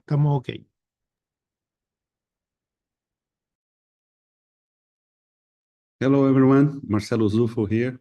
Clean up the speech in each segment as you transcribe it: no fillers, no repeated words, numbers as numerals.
Estamos ok. Hello, everyone. Marcelo Zufo here.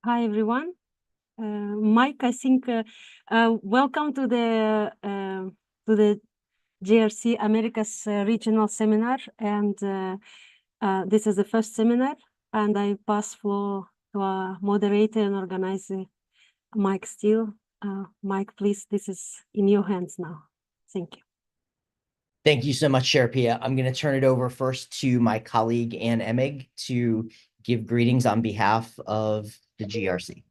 Hi, everyone. Mike, I think welcome to the GRC Americas Regional Seminar, and this is the first seminar, and I pass floor to our moderator and organizer, Mike Steele. Mike, please, this is in your hands now. Thank you. Thank you so much, Sharpia. I'm going to turn it over first to my colleague, Ann Emig, to give greetings on behalf of the GRC.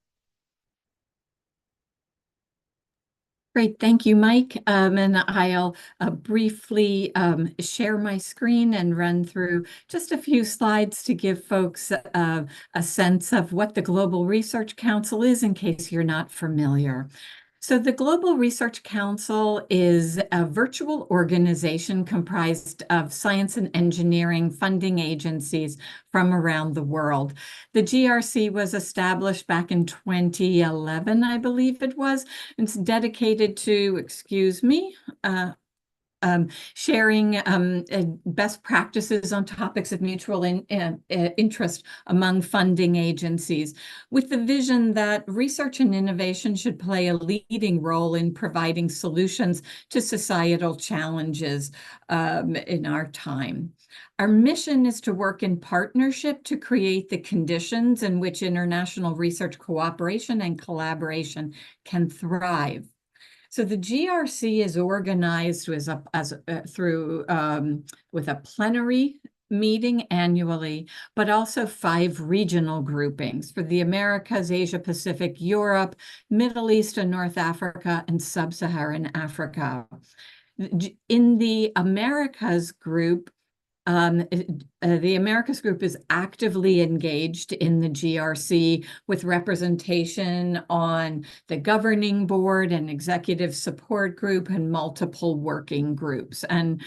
Great, thank you, Mike. And I'll briefly share my screen and run through just a few slides to give folks a sense of what the Global Research Council is in case you're not familiar. So the Global Research Council is a virtual organization comprised of science and engineering funding agencies from around the world. The GRC was established back in 2011, I believe it was. It's dedicated to, sharing best practices on topics of mutual interest among funding agencies, with the vision that research and innovation should play a leading role in providing solutions to societal challenges in our time. Our mission is to work in partnership to create the conditions in which international research cooperation and collaboration can thrive. So the GRC is organized with a plenary meeting annually, but also 5 regional groupings for the Americas, Asia Pacific, Europe, Middle East and North Africa, and Sub-Saharan Africa. In the Americas group, the Americas group is actively engaged in the GRC with representation on the governing board and executive support group and multiple working groups. And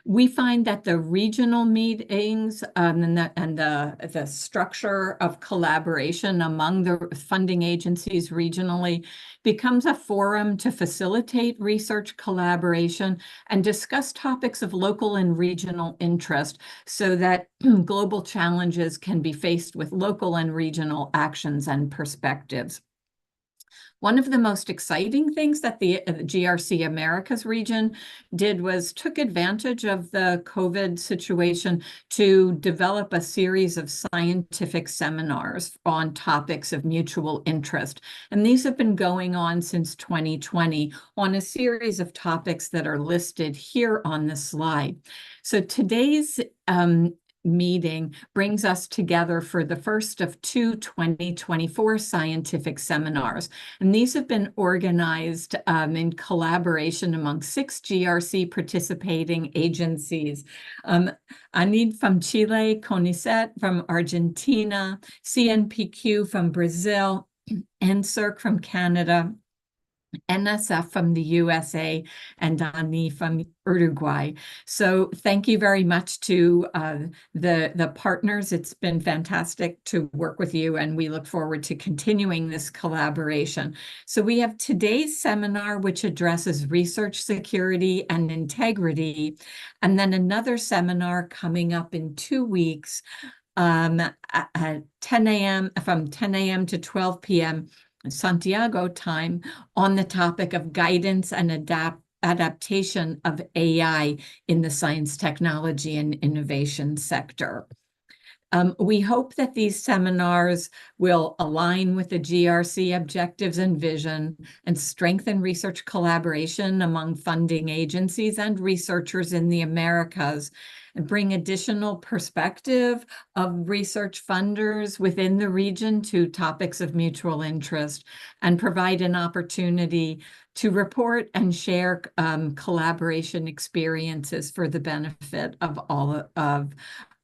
we find that the regional meetings and the structure of collaboration among the funding agencies regionally becomes a forum to facilitate research collaboration and discuss topics of local and regional interest so that global challenges can be faced with local and regional actions and perspectives. One of the most exciting things that the GRC Americas region did was took advantage of the COVID situation to develop a series of scientific seminars on topics of mutual interest. And these have been going on since 2020 on a series of topics that are listed here on the slide. So today's meeting brings us together for the first of two 2024 scientific seminars. And these have been organized in collaboration among 6 GRC participating agencies. ANID from Chile, CONICET from Argentina, CNPq from Brazil, NSERC from Canada, NSF from the USA, and Dani from Uruguay. So thank you very much to the partners. It's been fantastic to work with you, and we look forward to continuing this collaboration. So we have today's seminar, which addresses research security and integrity, and then another seminar coming up in 2 weeks at 10 a.m. from 10 a.m. to 12 p.m. Santiago time on the topic of guidance and adaptation of AI in the science, technology, and innovation sector. We hope that these seminars will align with the GRC objectives and vision and strengthen research collaboration among funding agencies and researchers in the Americas, and bring additional perspective of research funders within the region to topics of mutual interest, and provide an opportunity to report and share collaboration experiences for the benefit of all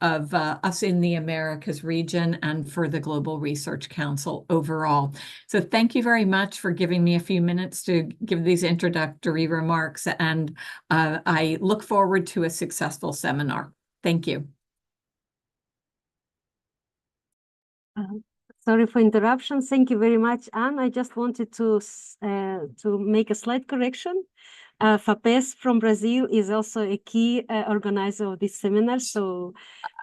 of us in the Americas region and for the Global Research Council overall. So thank you very much for giving me a few minutes to give these introductory remarks, and I look forward to a successful seminar. Thank you. Sorry for interruption. Thank you very much, Anne. I just wanted to make a slight correction. FAPES from Brazil is also a key organizer of this seminar. So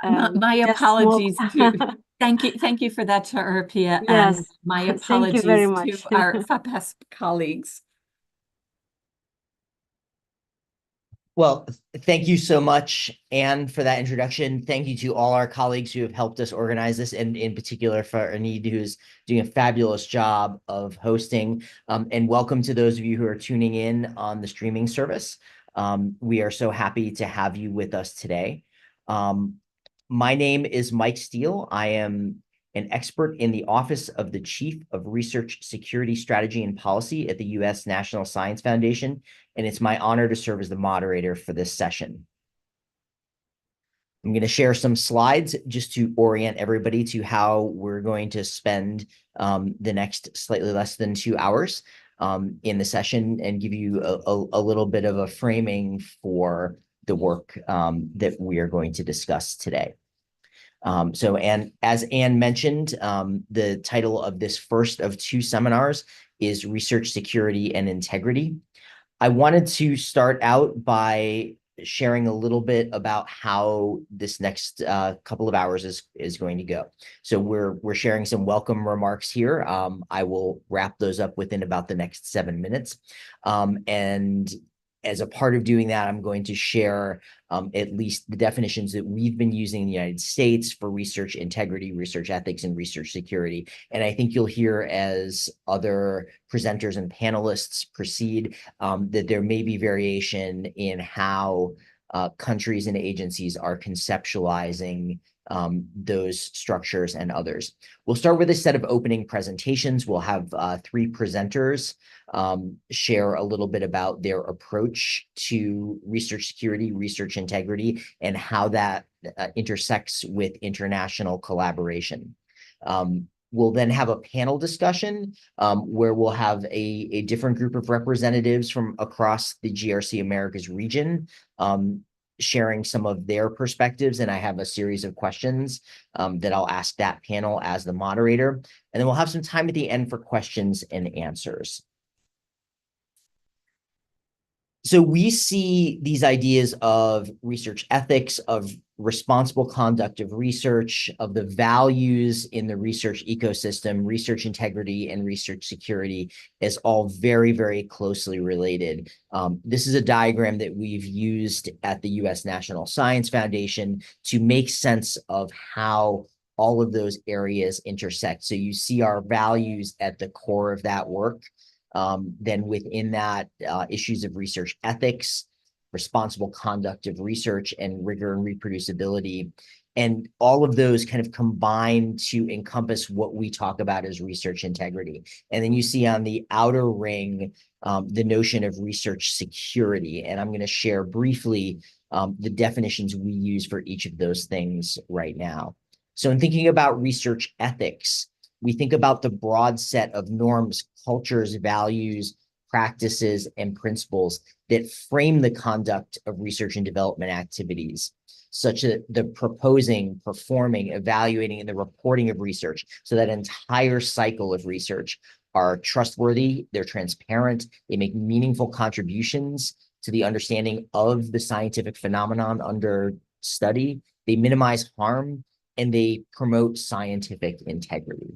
my apologies to thank you for that, Charpia. Yes, and my apologies thank you very much. to our FAPES colleagues. Well, thank you so much, Anne, for that introduction. Thank you to all our colleagues who have helped us organize this, and in particular for Anid, who's doing a fabulous job of hosting. And welcome to those of you who are tuning in on the streaming service. We are so happy to have you with us today. My name is Mike Steele. I am an expert in the Office of the Chief of Research Security Strategy and Policy at the U.S. National Science Foundation, and it's my honor to serve as the moderator for this session. I'm going to share some slides just to orient everybody to how we're going to spend the next slightly less than 2 hours in the session, and give you a little bit of a framing for the work that we are going to discuss today. And as Anne mentioned, the title of this first of 2 seminars is Research Security and Integrity. I wanted to start out by sharing a little bit about how this next couple of hours is going to go. So we're sharing some welcome remarks here. I will wrap those up within about the next 7 minutes. And as a part of doing that, I'm going to share at least the definitions that we've been using in the United States for research integrity, research ethics, and research security. And I think you'll hear as other presenters and panelists proceed that there may be variation in how countries and agencies are conceptualizing those structures and others. We'll start with a set of opening presentations. We'll have 3 presenters share a little bit about their approach to research security, research integrity, and how that intersects with international collaboration. We'll then have a panel discussion where we'll have a different group of representatives from across the GRC Americas region sharing some of their perspectives, and I have a series of questions that I'll ask that panel as the moderator, and then we'll have some time at the end for questions and answers. So we see these ideas of research ethics, of responsible conduct of research, of the values in the research ecosystem, research integrity, and research security as all very, very closely related. This is a diagram that we've used at the U.S. National Science Foundation to make sense of how all of those areas intersect. So you see our values at the core of that work. Then within that, issues of research ethics, responsible conduct of research, and rigor and reproducibility. And all of those kind of combine to encompass what we talk about as research integrity. And then you see on the outer ring, the notion of research security. And I'm going to share briefly the definitions we use for each of those things right now. So in thinking about research ethics, we think about the broad set of norms, cultures, values, practices, and principles that frame the conduct of research and development activities, such that the proposing, performing, evaluating, and the reporting of research, so that entire cycle of research are trustworthy, they're transparent, they make meaningful contributions to the understanding of the scientific phenomenon under study, they minimize harm, and they promote scientific integrity.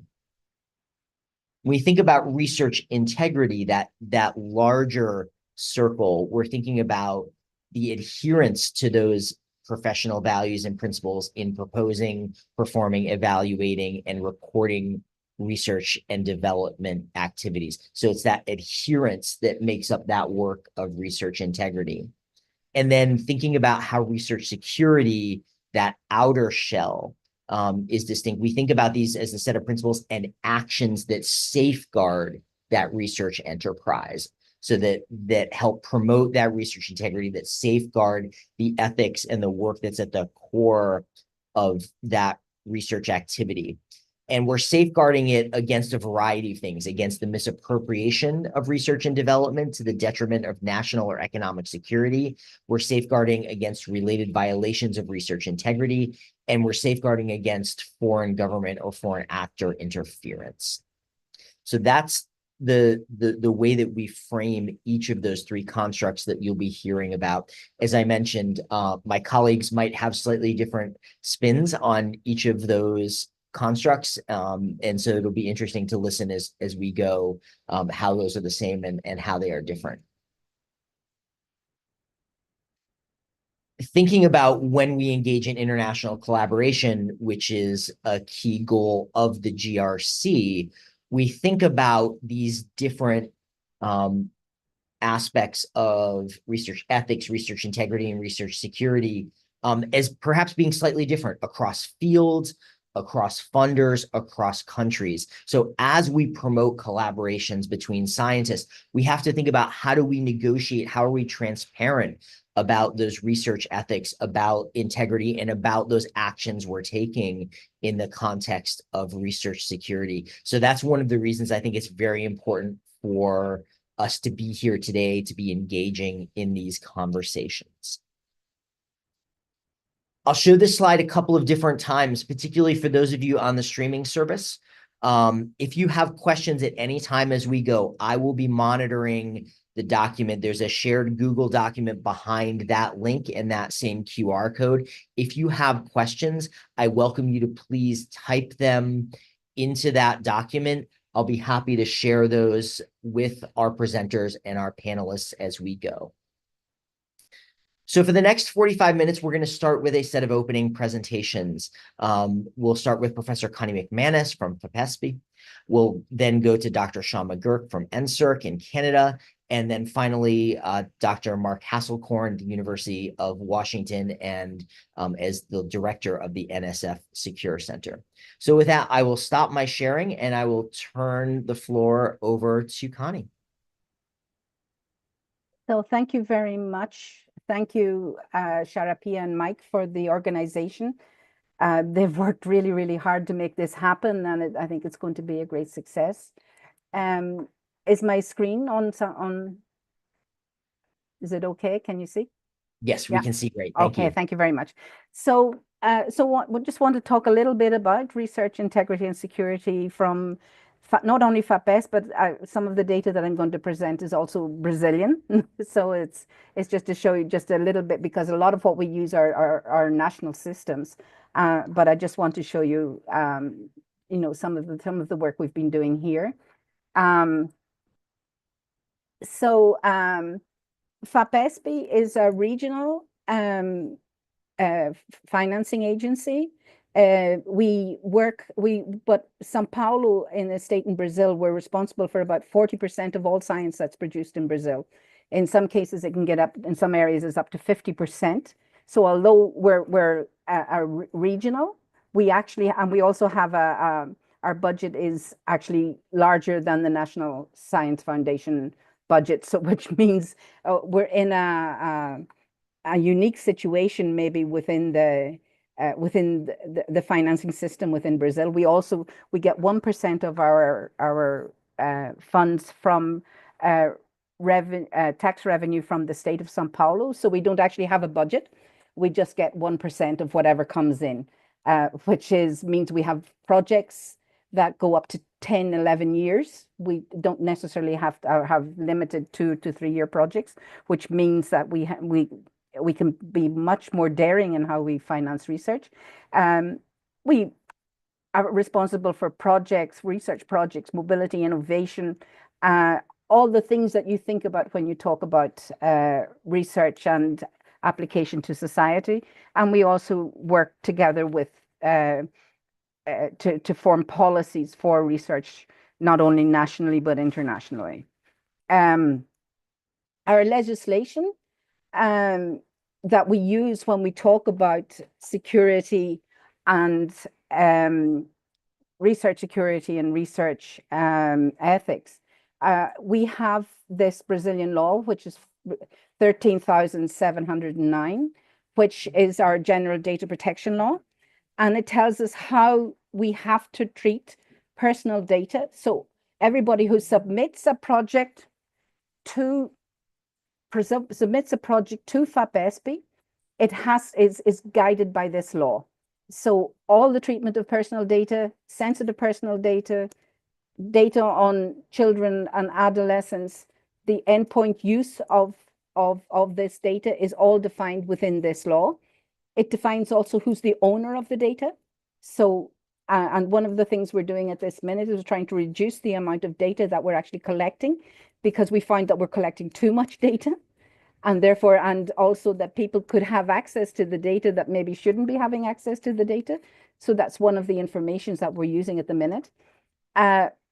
When we think about research integrity, that larger circle, we're thinking about the adherence to those professional values and principles in proposing, performing, evaluating, and reporting research and development activities. So it's that adherence that makes up that work of research integrity. And then thinking about how research security, that outer shell, is distinct. We think about these as a set of principles and actions that safeguard that research enterprise, so that help promote that research integrity, that safeguard the ethics and the work that's at the core of that research activity. And we're safeguarding it against a variety of things, against the misappropriation of research and development to the detriment of national or economic security. We're safeguarding against related violations of research integrity, and we're safeguarding against foreign government or foreign actor interference. So that's the way that we frame each of those three constructs that you'll be hearing about. As I mentioned, my colleagues might have slightly different spins on each of those constructs. And so it'll be interesting to listen as we go, how those are the same and how they are different. Thinking about when we engage in international collaboration, which is a key goal of the GRC, we think about these different aspects of research ethics, research integrity, and research security as perhaps being slightly different across fields, across funders, across countries. So as we promote collaborations between scientists, we have to think about how do we negotiate, how are we transparent about those research ethics, about integrity, and about those actions we're taking in the context of research security. So that's one of the reasons I think it's very important for us to be here today, to be engaging in these conversations. I'll show this slide a couple of different times, particularly for those of you on the streaming service. If you have questions at any time as we go, I will be monitoring the document. There's a shared Google document behind that link and that same QR code. If you have questions, I welcome you to please type them into that document. I'll be happy to share those with our presenters and our panelists as we go. So for the next 45 minutes, we're going to start with a set of opening presentations. We'll start with Professor Connie McManus from FAPESP. We'll then go to Dr. Sean McGurk from NSERC in Canada. And then finally, Dr. Mark Hasselkorn, the University of Washington, and as the director of the NSF Secure Center. So with that, I will stop my sharing and I will turn the floor over to Connie. So thank you very much. Thank you, Sharapia and Mike, for the organization. They've worked really, really hard to make this happen, and I think it's going to be a great success. Is my screen on? Is it okay? Can you see? Yes, we can see great. Thank you. Thank you very much. So, we just want to talk a little bit about research integrity and security from not only FAPESP, but some of the data that I'm going to present is also Brazilian. So it's just to show you just a little bit, because a lot of what we use are national systems. But I just want to show you, you know, some of the work we've been doing here. FAPESP is a regional financing agency. But São Paulo, in a state in Brazil, we're responsible for about 40% of all science that's produced in Brazil. In some cases, it can get up, in some areas, it's up to 50%. So although we're regional, we actually, and we also have our budget is actually larger than the National Science Foundation budget. So which means we're in a unique situation maybe within the financing system within Brazil. We get 1% of our funds from tax revenue from the state of São Paulo. So we don't actually have a budget. We just get 1% of whatever comes in, which means we have projects that go up to 10, 11 years. We don't necessarily have to have limited 2 to 3 year projects, which means that we can be much more daring in how we finance research. We are responsible for projects, research projects, mobility, innovation, all the things that you think about when you talk about research and application to society. And we also work together with to form policies for research, not only nationally, but internationally. Our legislation that we use when we talk about security and research security and research ethics, we have this Brazilian law, which is 13,709, which is our general data protection law. And it tells us how we have to treat personal data. So everybody who submits a project to FAPESP, is guided by this law. So all the treatment of personal data, sensitive personal data, data on children and adolescents, the endpoint use of this data is all defined within this law. It defines also who's the owner of the data. So, and one of the things we're doing at this minute is trying to reduce the amount of data that we're actually collecting, because we find that we're collecting too much data. And therefore, and also that people could have access to the data that maybe shouldn't be having access to the data. So that's one of the informations that we're using at the minute.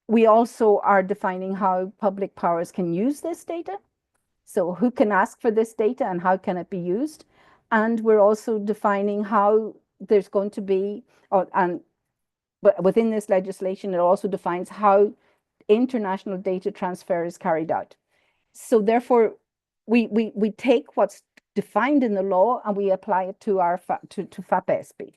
We also are defining how public powers can use this data. So who can ask for this data and how can it be used? And we're also defining how there's going to be, but within this legislation, it also defines how international data transfer is carried out. So therefore, we take what's defined in the law and we apply it to our to FAPESP.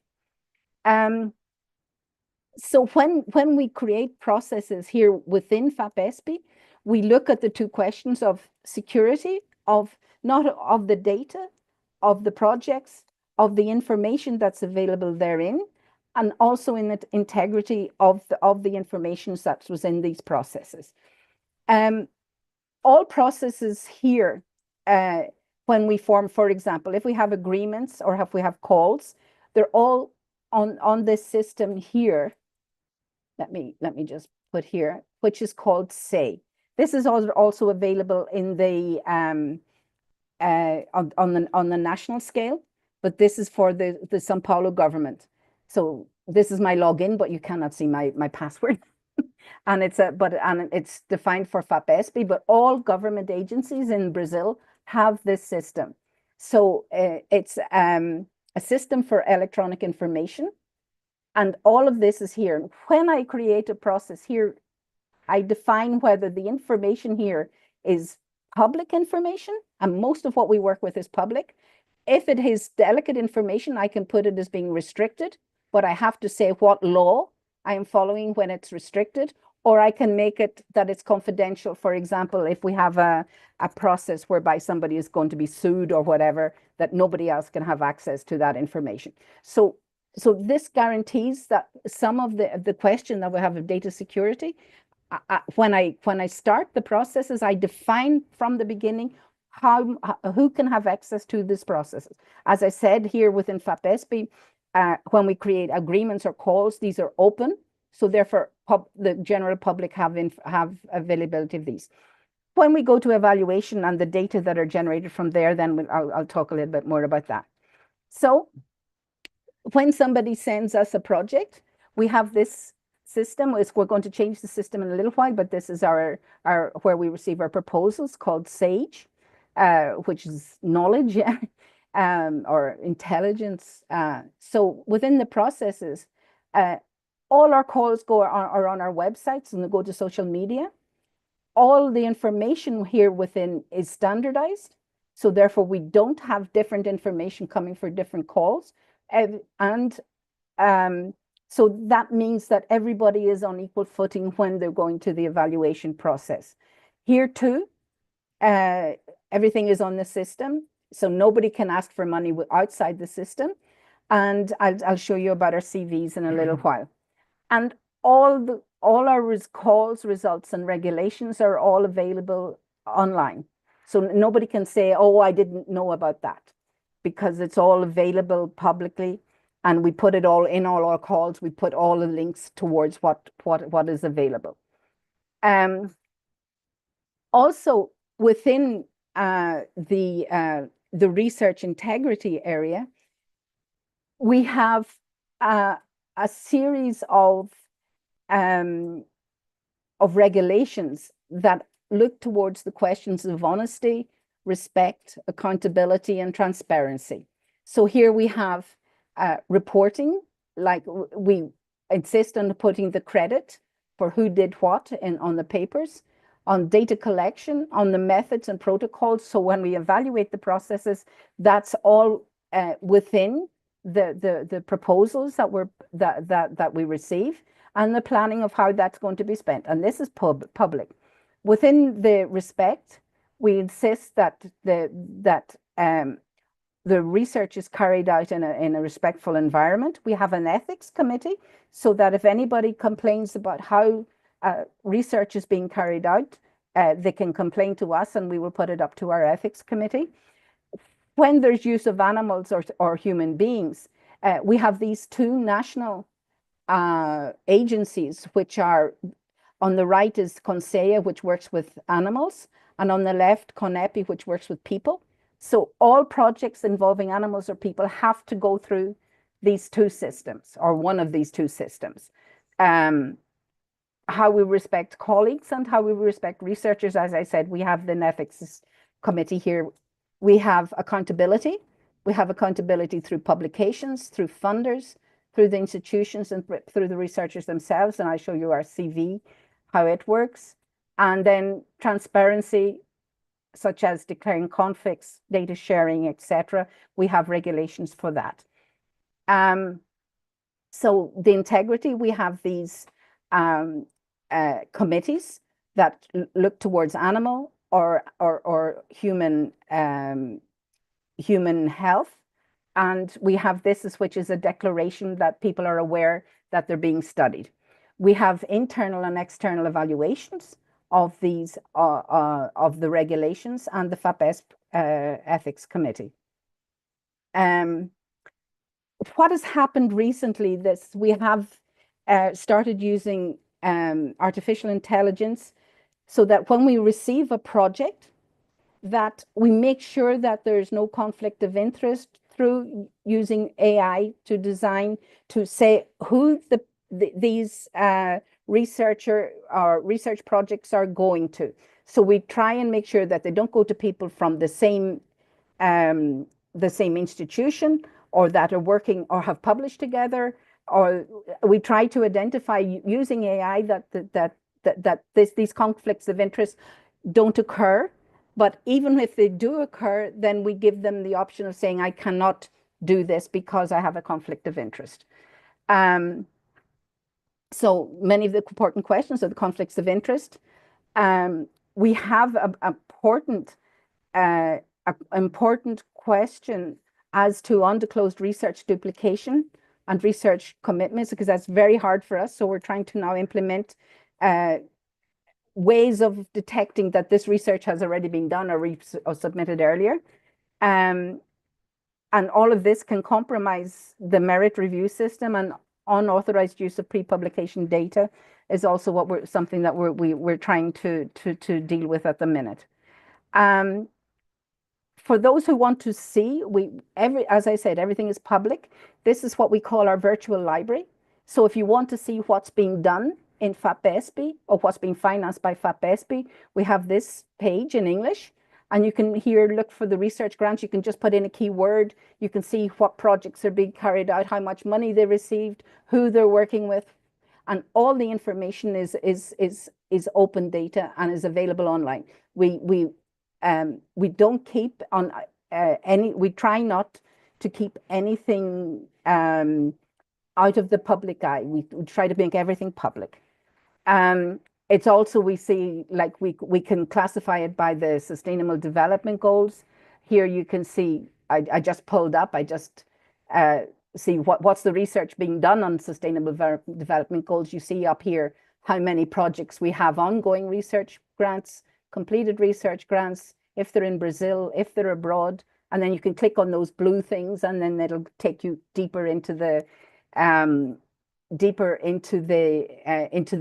So when we create processes here within FAPESP, we look at the two questions of security, of not of the data, of the projects, of the information that's available therein, and also in the integrity of the information that was in these processes. All processes here, when we form, for example, if we have agreements or if we have calls, they're all on this system here. Let me just put here, which is called SAY. This is also available in the on the national scale, but this is for the São Paulo government. So this is my login, but you cannot see my password. And it's defined for FAPESP, but all government agencies in Brazil have this system. So it's a system for electronic information, and all of this is here. When I create a process here, I define whether the information here is public information, and most of what we work with is public. If it is delicate information, I can put it as being restricted, but I have to say what law I am following when it's restricted, or I can make it that it's confidential. For example, if we have a process whereby somebody is going to be sued or whatever, that nobody else can have access to that information. So this guarantees that some of the question that we have of data security, when I start the processes, I define from the beginning who can have access to these processes. As I said here within FAPESP, when we create agreements or calls, these are open. So therefore, the general public have availability of these. When we go to evaluation and the data that are generated from there, then I'll talk a little bit more about that. So when somebody sends us a project, we have this system. We're going to change the system in a little while, but this is our where we receive our proposals, called SAGE, which is knowledge. or intelligence. So within the processes, all our calls are on our websites and they go to social media. All the information here within is standardized. So therefore, we don't have different information coming for different calls. So that means that everybody is on equal footing when they're going to the evaluation process. Here too, everything is on the system. So nobody can ask for money outside the system. And I'll show you about our CVs in a little while. And all our calls, results, and regulations are all available online. So nobody can say, oh, I didn't know about that, because it's all available publicly. And we put it all in all our calls. We put all the links towards what is available. Also, within the research integrity area, we have a series of regulations that look towards the questions of honesty, respect, accountability, and transparency. So here we have reporting, like we insist on putting the credit for who did what on the papers, on data collection, on the methods and protocols. So when we evaluate the processes, that's all within the proposals that we receive, and the planning of how that's going to be spent. And this is public. Within the respect, we insist that the research is carried out in a respectful environment. We have an ethics committee so that if anybody complains about how research is being carried out, they can complain to us and we will put it up to our ethics committee. When there's use of animals or human beings, we have these two national agencies, which are, on the right is CONSEA, which works with animals, and on the left, CONEPI, which works with people. So all projects involving animals or people have to go through these two systems, or one of these two systems. How we respect colleagues and how we respect researchers, as I said, we have the ethics committee here. We have accountability. We have accountability through publications, through funders, through the institutions, and through the researchers themselves. And I show you our CV, how it works. And then transparency, such as declaring conflicts, data sharing, etc. We have regulations for that. So the integrity, we have these committees that look towards animal or human health. And we have this, which is a declaration that people are aware that they're being studied. We have internal and external evaluations of these of the regulations and the FAPESP ethics committee. What has happened recently? We have started using artificial intelligence so that when we receive a project, that we make sure that there's no conflict of interest through using AI to design, to say who these researcher or research projects are going to. So we try and make sure that they don't go to people from the same institution, or that are working or have published together, or we try to identify using AI that these conflicts of interest don't occur. But even if they do occur, then we give them the option of saying, I cannot do this because I have a conflict of interest. So many of the important questions are the conflicts of interest. We have an important question as to undisclosed research duplication and research commitments, because that's very hard for us. So we're trying to now implement ways of detecting that this research has already been done or submitted earlier. And all of this can compromise the merit review system, and unauthorized use of pre-publication data is also something that we're trying to deal with at the minute. For those who want to see, as I said, everything is public. This is what we call our virtual library. So if you want to see what's being done in FAPESP or what's being financed by FAPESP, we have this page in English. And you can here look for the research grants. You can just put in a keyword. You can see what projects are being carried out, how much money they received, who they're working with. And all the information is open data and is available online. We don't keep on we try not to keep anything out of the public eye. We try to make everything public. It's also, we see, like we can classify it by the Sustainable Development Goals. Here you can see, I just pulled up, I just see what's the research being done on Sustainable Development Goals. You see up here how many projects we have ongoing research grants, completed research grants, if they're in Brazil, if they're abroad, and then you can click on those blue things and then it'll take you deeper into the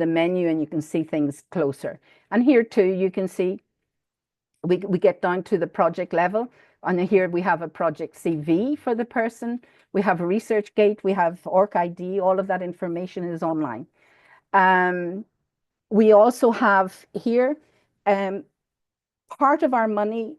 menu, and you can see things closer. And here too, you can see we get down to the project level. And here we have a project CV for the person. We have a ResearchGate, we have OrcID, all of that information is online. We also have here, part of our money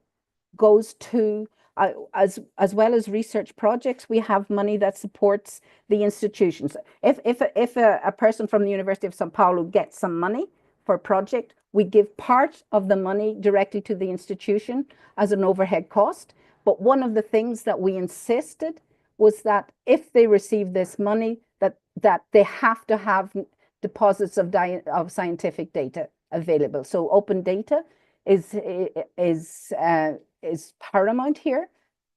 goes to, as well as research projects, we have money that supports the institutions. If a person from the University of São Paulo gets some money for a project, we give part of the money directly to the institution as an overhead cost. But one of the things that we insisted was that if they receive this money, that they have to have deposits of scientific data available. So open data is paramount here,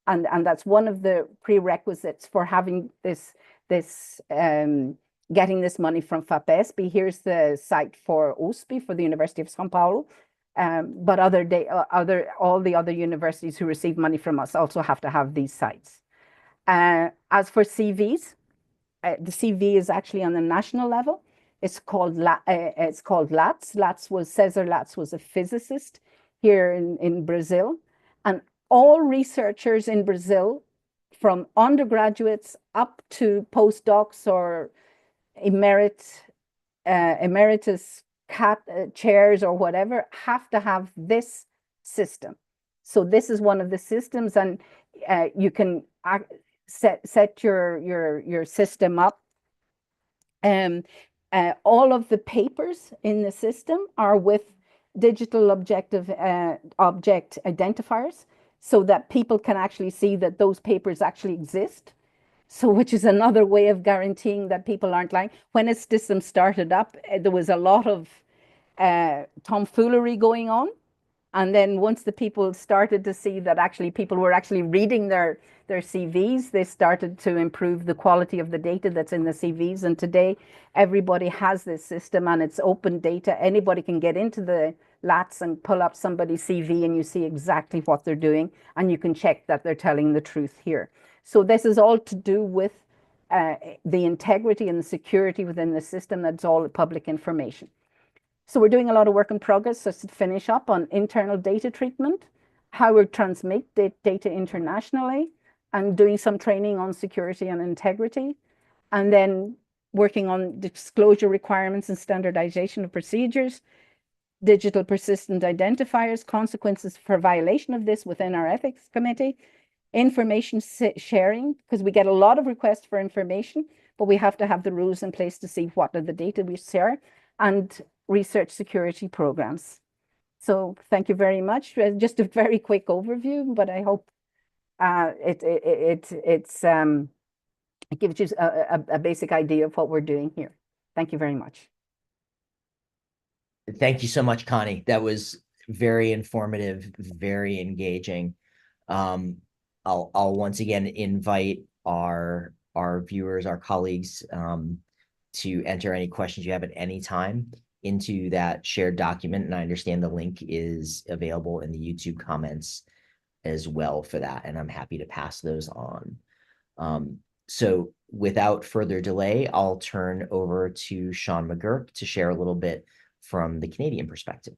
and that's one of the prerequisites for having this getting this money from FAPESP. Here's the site for USP, for the University of São Paulo, but all the other universities who receive money from us also have to have these sites. As for CVs, the CV is actually on the national level. It's called LATS. Cesar Latz was a physicist here in Brazil, and all researchers in Brazil, from undergraduates up to postdocs or emeritus chairs or whatever, have to have this system. So this is one of the systems, and you can set your system up. All of the papers in the system are with digital object identifiers, so that people can actually see that those papers actually exist. So, which is another way of guaranteeing that people aren't lying. When this system started up, there was a lot of tomfoolery going on. And then once the people started to see that actually people were actually reading their CVs, they started to improve the quality of the data that's in the CVs. And today, everybody has this system, and it's open data. Anybody can get into the LATS and pull up somebody's CV, and you see exactly what they're doing, and you can check that they're telling the truth here. So this is all to do with the integrity and the security within the system. That's all public information. So we're doing a lot of work in progress, just to finish up on internal data treatment, how we transmit data internationally, and doing some training on security and integrity, and then working on disclosure requirements and standardization of procedures, digital persistent identifiers, consequences for violation of this within our ethics committee, information sharing, because we get a lot of requests for information, but we have to have the rules in place to see what are the data we share, and research security programs. So thank you very much. Just a very quick overview, but I hope it gives you a basic idea of what we're doing here. Thank you very much. Thank you so much, Connie. That was very informative, very engaging. I'll once again invite our viewers, our colleagues, to enter any questions you have at any time into that shared document. And I understand the link is available in the YouTube comments as well for that. And I'm happy to pass those on. So without further delay, I'll turn over to Sean McGurk to share a little bit from the Canadian perspective.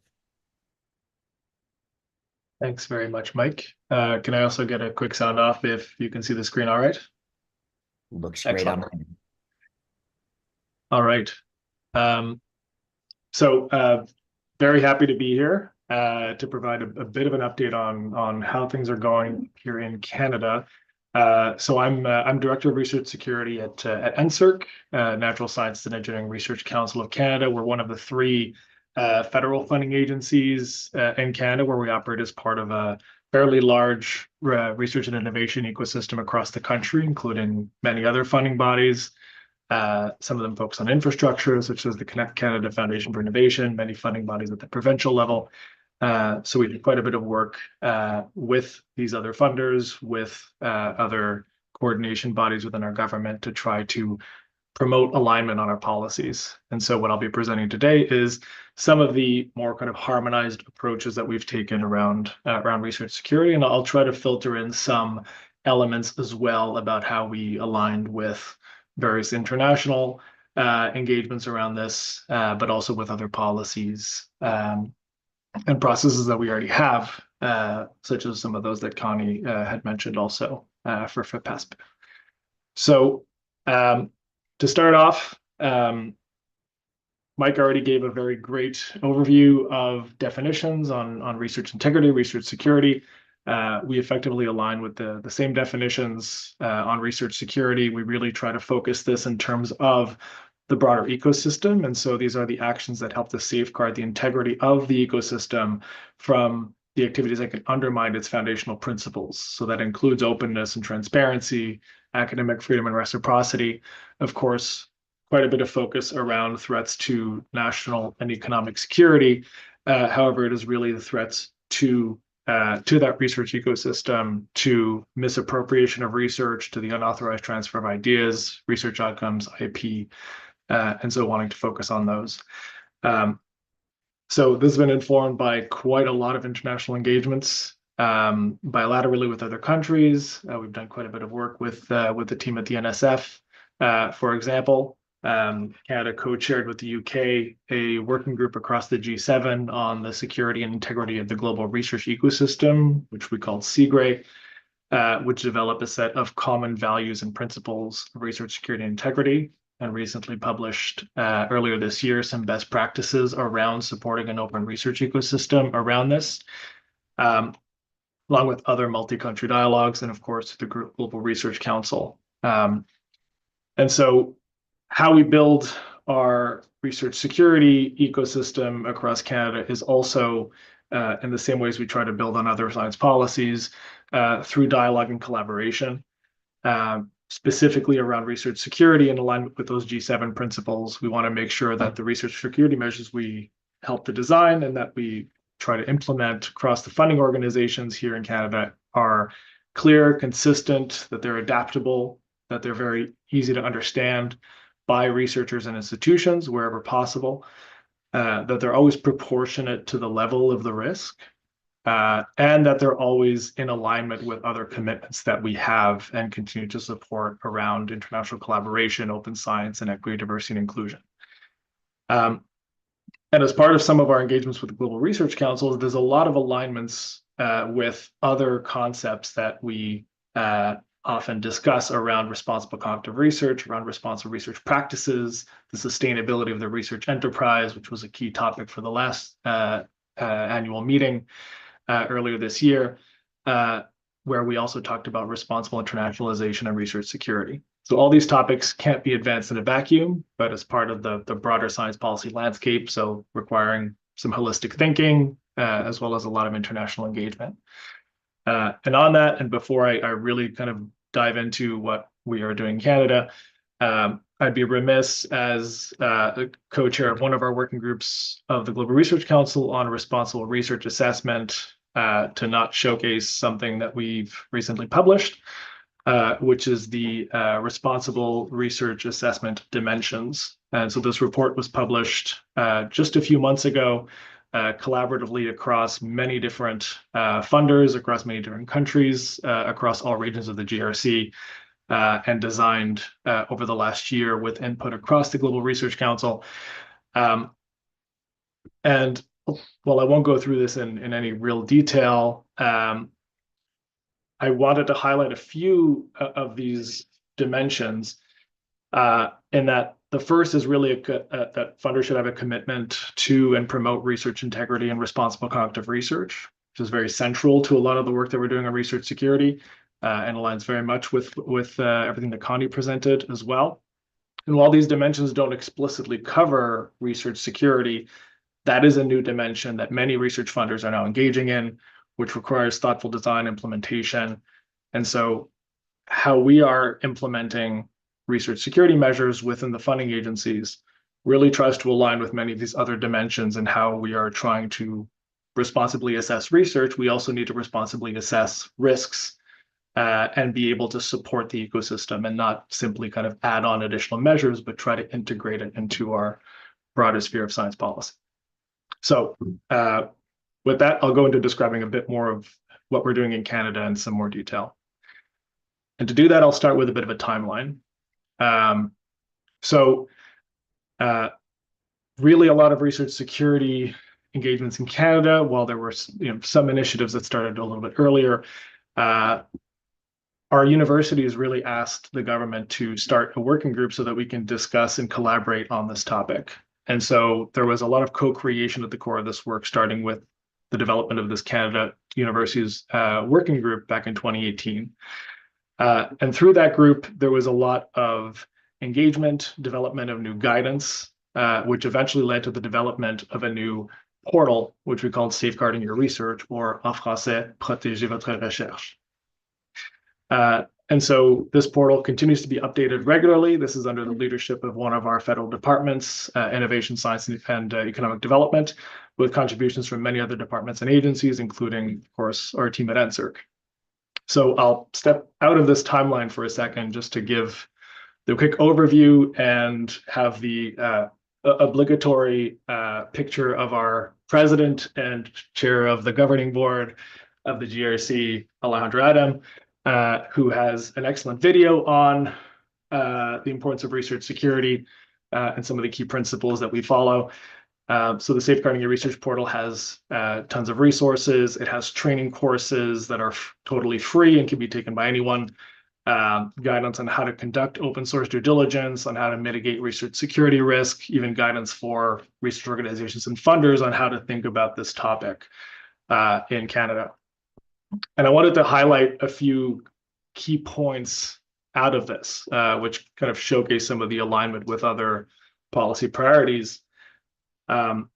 Thanks very much, Mike. Can I also get a quick sound off if you can see the screen all right? Looks great on mine. All right. So very happy to be here. to provide a bit of an update on how things are going here in Canada. So I'm Director of Research Security at NSERC, Natural Sciences and Engineering Research Council of Canada. We're one of the three federal funding agencies in Canada where we operate as part of a fairly large research and innovation ecosystem across the country, including many other funding bodies. Some of them focus on infrastructure, such as the Connect Canada Foundation for Innovation, many funding bodies at the provincial level. So we do quite a bit of work with these other funders, with other coordination bodies within our government to try to promote alignment on our policies. And so what I'll be presenting today is some of the more kind of harmonized approaches that we've taken around research security, and I'll try to filter in some elements as well about how we aligned with various international engagements around this, but also with other policies and processes that we already have, such as some of those that Connie had mentioned also for FPASP. So to start off, Mike already gave a very great overview of definitions on research integrity, research security. We effectively align with the same definitions on research security. We really try to focus this in terms of the broader ecosystem. And so these are the actions that help to safeguard the integrity of the ecosystem from the activities that can undermine its foundational principles. So that includes openness and transparency, academic freedom and reciprocity. Of course, quite a bit of focus around threats to national and economic security. However, it is really the threats to that research ecosystem, to misappropriation of research, to the unauthorized transfer of ideas, research outcomes, IP, and so wanting to focus on those. So this has been informed by quite a lot of international engagements, bilaterally with other countries. We've done quite a bit of work with the team at the NSF, for example. Canada co-chaired with the UK a working group across the G7 on the security and integrity of the global research ecosystem, which we called CGRE, which developed a set of common values and principles of research security and integrity, and recently published earlier this year some best practices around supporting an open research ecosystem around this, along with other multi-country dialogues, and of course the Global Research Council. And so how we build our research security ecosystem across Canada is also in the same ways we try to build on other science policies through dialogue and collaboration, specifically around research security in alignment with those G7 principles. We want to make sure that the research security measures we help to design and that we try to implement across the funding organizations here in Canada are clear, consistent, that they're adaptable, that they're very easy to understand by researchers and institutions wherever possible, that they're always proportionate to the level of the risk, and that they're always in alignment with other commitments that we have and continue to support around international collaboration, open science, and equity, diversity, and inclusion. And as part of some of our engagements with the Global Research Council, there's a lot of alignments with other concepts that we often discuss around responsible cognitive research, around responsible research practices, the sustainability of the research enterprise, which was a key topic for the last annual meeting earlier this year, where we also talked about responsible internationalization and research security. So all these topics can't be advanced in a vacuum, but as part of the broader science policy landscape, so requiring some holistic thinking, as well as a lot of international engagement. And on that, and before I really kind of dive into what we are doing in Canada, I'd be remiss as the co-chair of one of our working groups of the Global Research Council on responsible research assessment to not showcase something that we've recently published, which is the Responsible Research Assessment Dimensions. And so this report was published just a few months ago, collaboratively across many different funders, across many different countries, across all regions of the GRC, and designed over the last year with input across the Global Research Council. And while I won't go through this in any real detail, I wanted to highlight a few of these dimensions in that The first is really that funders should have a commitment to and promote research integrity and responsible cognitive research, which is very central to a lot of the work that we're doing on research security, and aligns very much with everything that Connie presented as well. And while these dimensions don't explicitly cover research security, that is a new dimension that many research funders are now engaging in, which requires thoughtful design implementation. And so how we are implementing research security measures within the funding agencies really tries to align with many of these other dimensions and how we are trying to responsibly assess research. We also need to responsibly assess risks and be able to support the ecosystem and not simply kind of add on additional measures, but try to integrate it into our broader sphere of science policy. So with that, I'll go into describing a bit more of what we're doing in Canada in some more detail. And to do that, I'll start with a bit of a timeline. Really a lot of research security engagements in Canada, while there were some initiatives that started a little bit earlier, our universities really asked the government to start a working group so that we can discuss and collaborate on this topic. And so there was a lot of co-creation at the core of this work, starting with the development of this Canada Universities working group back in 2018. And through that group, there was a lot of engagement, development of new guidance, which eventually led to the development of a new portal, which we called Safeguarding Your Research, or en français, Protégez votre recherche. And so this portal continues to be updated regularly. This is under the leadership of one of our federal departments, Innovation, Science, and Economic Development, with contributions from many other departments and agencies, including, of course, our team at NSERC. So I'll step out of this timeline for a second just to give the quick overview and have the obligatory picture of our president and chair of the governing board of the GRC, Alejandro Adam, who has an excellent video on the importance of research security and some of the key principles that we follow. So the Safeguarding Your Research portal has tons of resources. It has training courses that are totally free and can be taken by anyone. Guidance on how to conduct open source due diligence, on how to mitigate research security risk, even guidance for research organizations and funders on how to think about this topic in Canada. And I wanted to highlight a few key points out of this, which kind of showcase some of the alignment with other policy priorities. So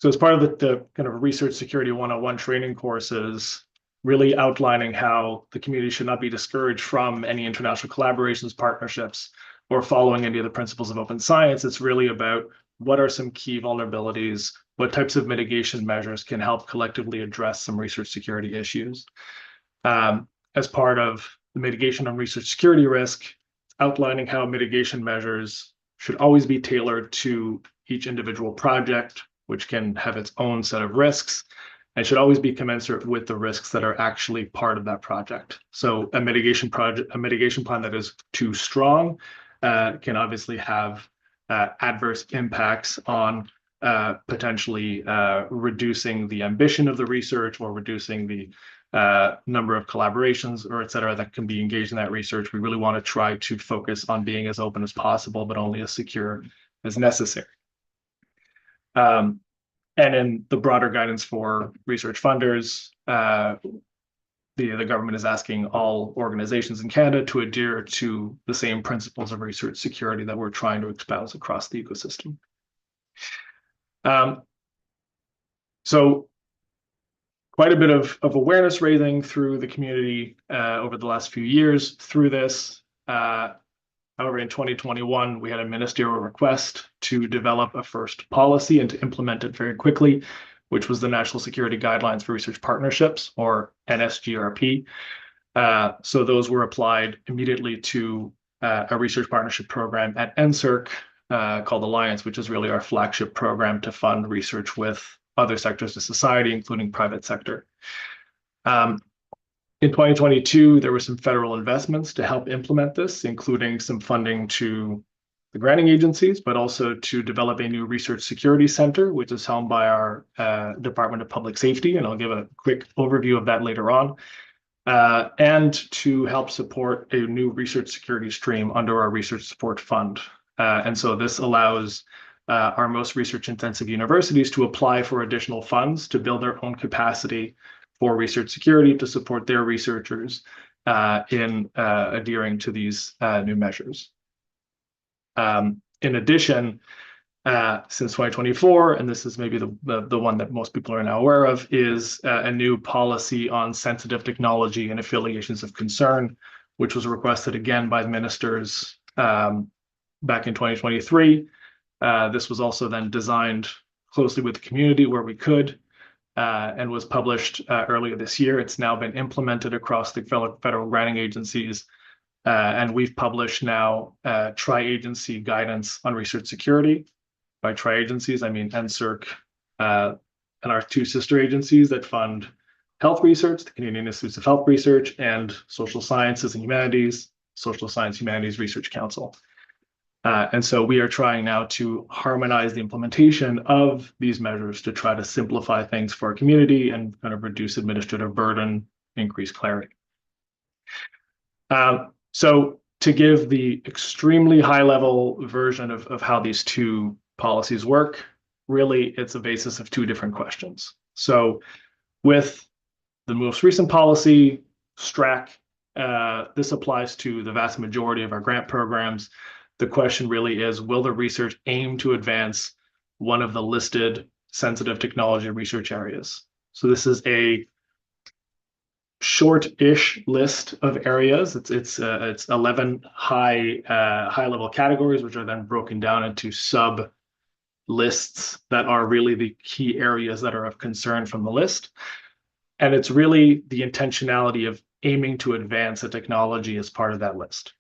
as part of the kind of research security 101 training courses, really outlining how the community should not be discouraged from any international collaborations, partnerships, or following any of the principles of open science. It's really about what are some key vulnerabilities, what types of mitigation measures can help collectively address some research security issues. As part of the mitigation on research security risk, outlining how mitigation measures should always be tailored to each individual project, which can have its own set of risks, and should always be commensurate with the risks that are actually part of that project. So a mitigation plan that is too strong can obviously have adverse impacts on potentially reducing the ambition of the research or reducing the number of collaborations or et cetera that can be engaged in that research. We really want to try to focus on being as open as possible, but only as secure as necessary. And in the broader guidance for research funders, the government is asking all organizations in Canada to adhere to the same principles of research security that we're trying to espouse across the ecosystem. So quite a bit of awareness raising through the community over the last few years through this. However, in 2021, we had a ministerial request to develop a first policy and to implement it very quickly, which was the National Security Guidelines for Research Partnerships, or NSGRP. So those were applied immediately to a research partnership program at NSERC called Alliance, which is really our flagship program to fund research with other sectors of society, including private sector. In 2022, there were some federal investments to help implement this, including some funding to the granting agencies, but also to develop a new research security center, which is helmed by our Department of Public Safety, and I'll give a quick overview of that later on, and to help support a new research security stream under our research support fund, And so this allows our most research-intensive universities to apply for additional funds to build their own capacity for research security to support their researchers in adhering to these new measures. In addition, since 2024, and this is maybe the one that most people are now aware of, is a new policy on sensitive technology and affiliations of concern, which was requested again by the ministers back in 2023. This was also then designed closely with the community where we could, and was published earlier this year. It's now been implemented across the federal granting agencies, and we've published now tri-agency guidance on research security. By tri-agencies, I mean NSERC and our two sister agencies that fund health research, the Canadian Institutes of Health Research, and Social Sciences and Humanities, Social Science Humanities Research Council. And so we are trying now to harmonize the implementation of these measures to try to simplify things for our community and kind of reduce administrative burden, increase clarity. So to give the extremely high-level version of how these two policies work, really it's a basis of two different questions. So with the most recent policy, STRAC, this applies to the vast majority of our grant programs. The question really is, will the research aim to advance one of the listed sensitive technology research areas? So this is a short-ish list of areas. It's 11 high-level categories, which are then broken down into sub lists that are really the key areas that are of concern from the list. And it's really the intentionality of aiming to advance a technology as part of that list.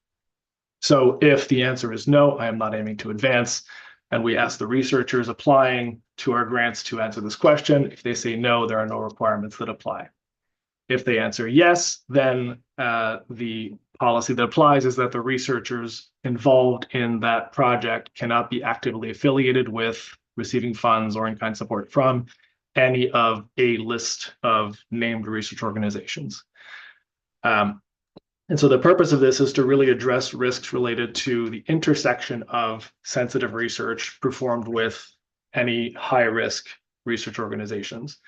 So if the answer is no, I am not aiming to advance, and we ask the researchers applying to our grants to answer this question, if they say no, there are no requirements that apply. If they answer yes, then the policy that applies is that the researchers involved in that project cannot be actively affiliated with, receiving funds or in-kind support from any of a list of named research organizations. And so the purpose of this is to really address risks related to the intersection of sensitive research performed with any high-risk research organizations.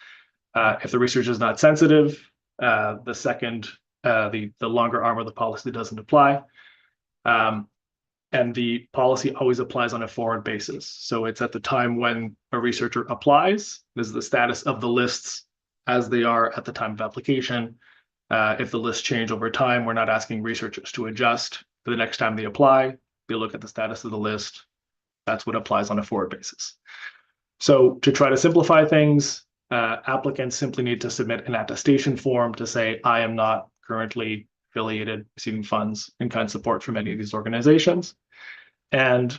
If the research is not sensitive, the longer arm of the policy doesn't apply. And the policy always applies on a forward basis. So it's at the time when a researcher applies, this is the status of the lists as they are at the time of application. If the lists change over time, we're not asking researchers to adjust. For the next time they apply, they look at the status of the list. That's what applies on a forward basis. So to try to simplify things, applicants simply need to submit an attestation form to say, I am not currently affiliated, receiving funds and kind support from any of these organizations. And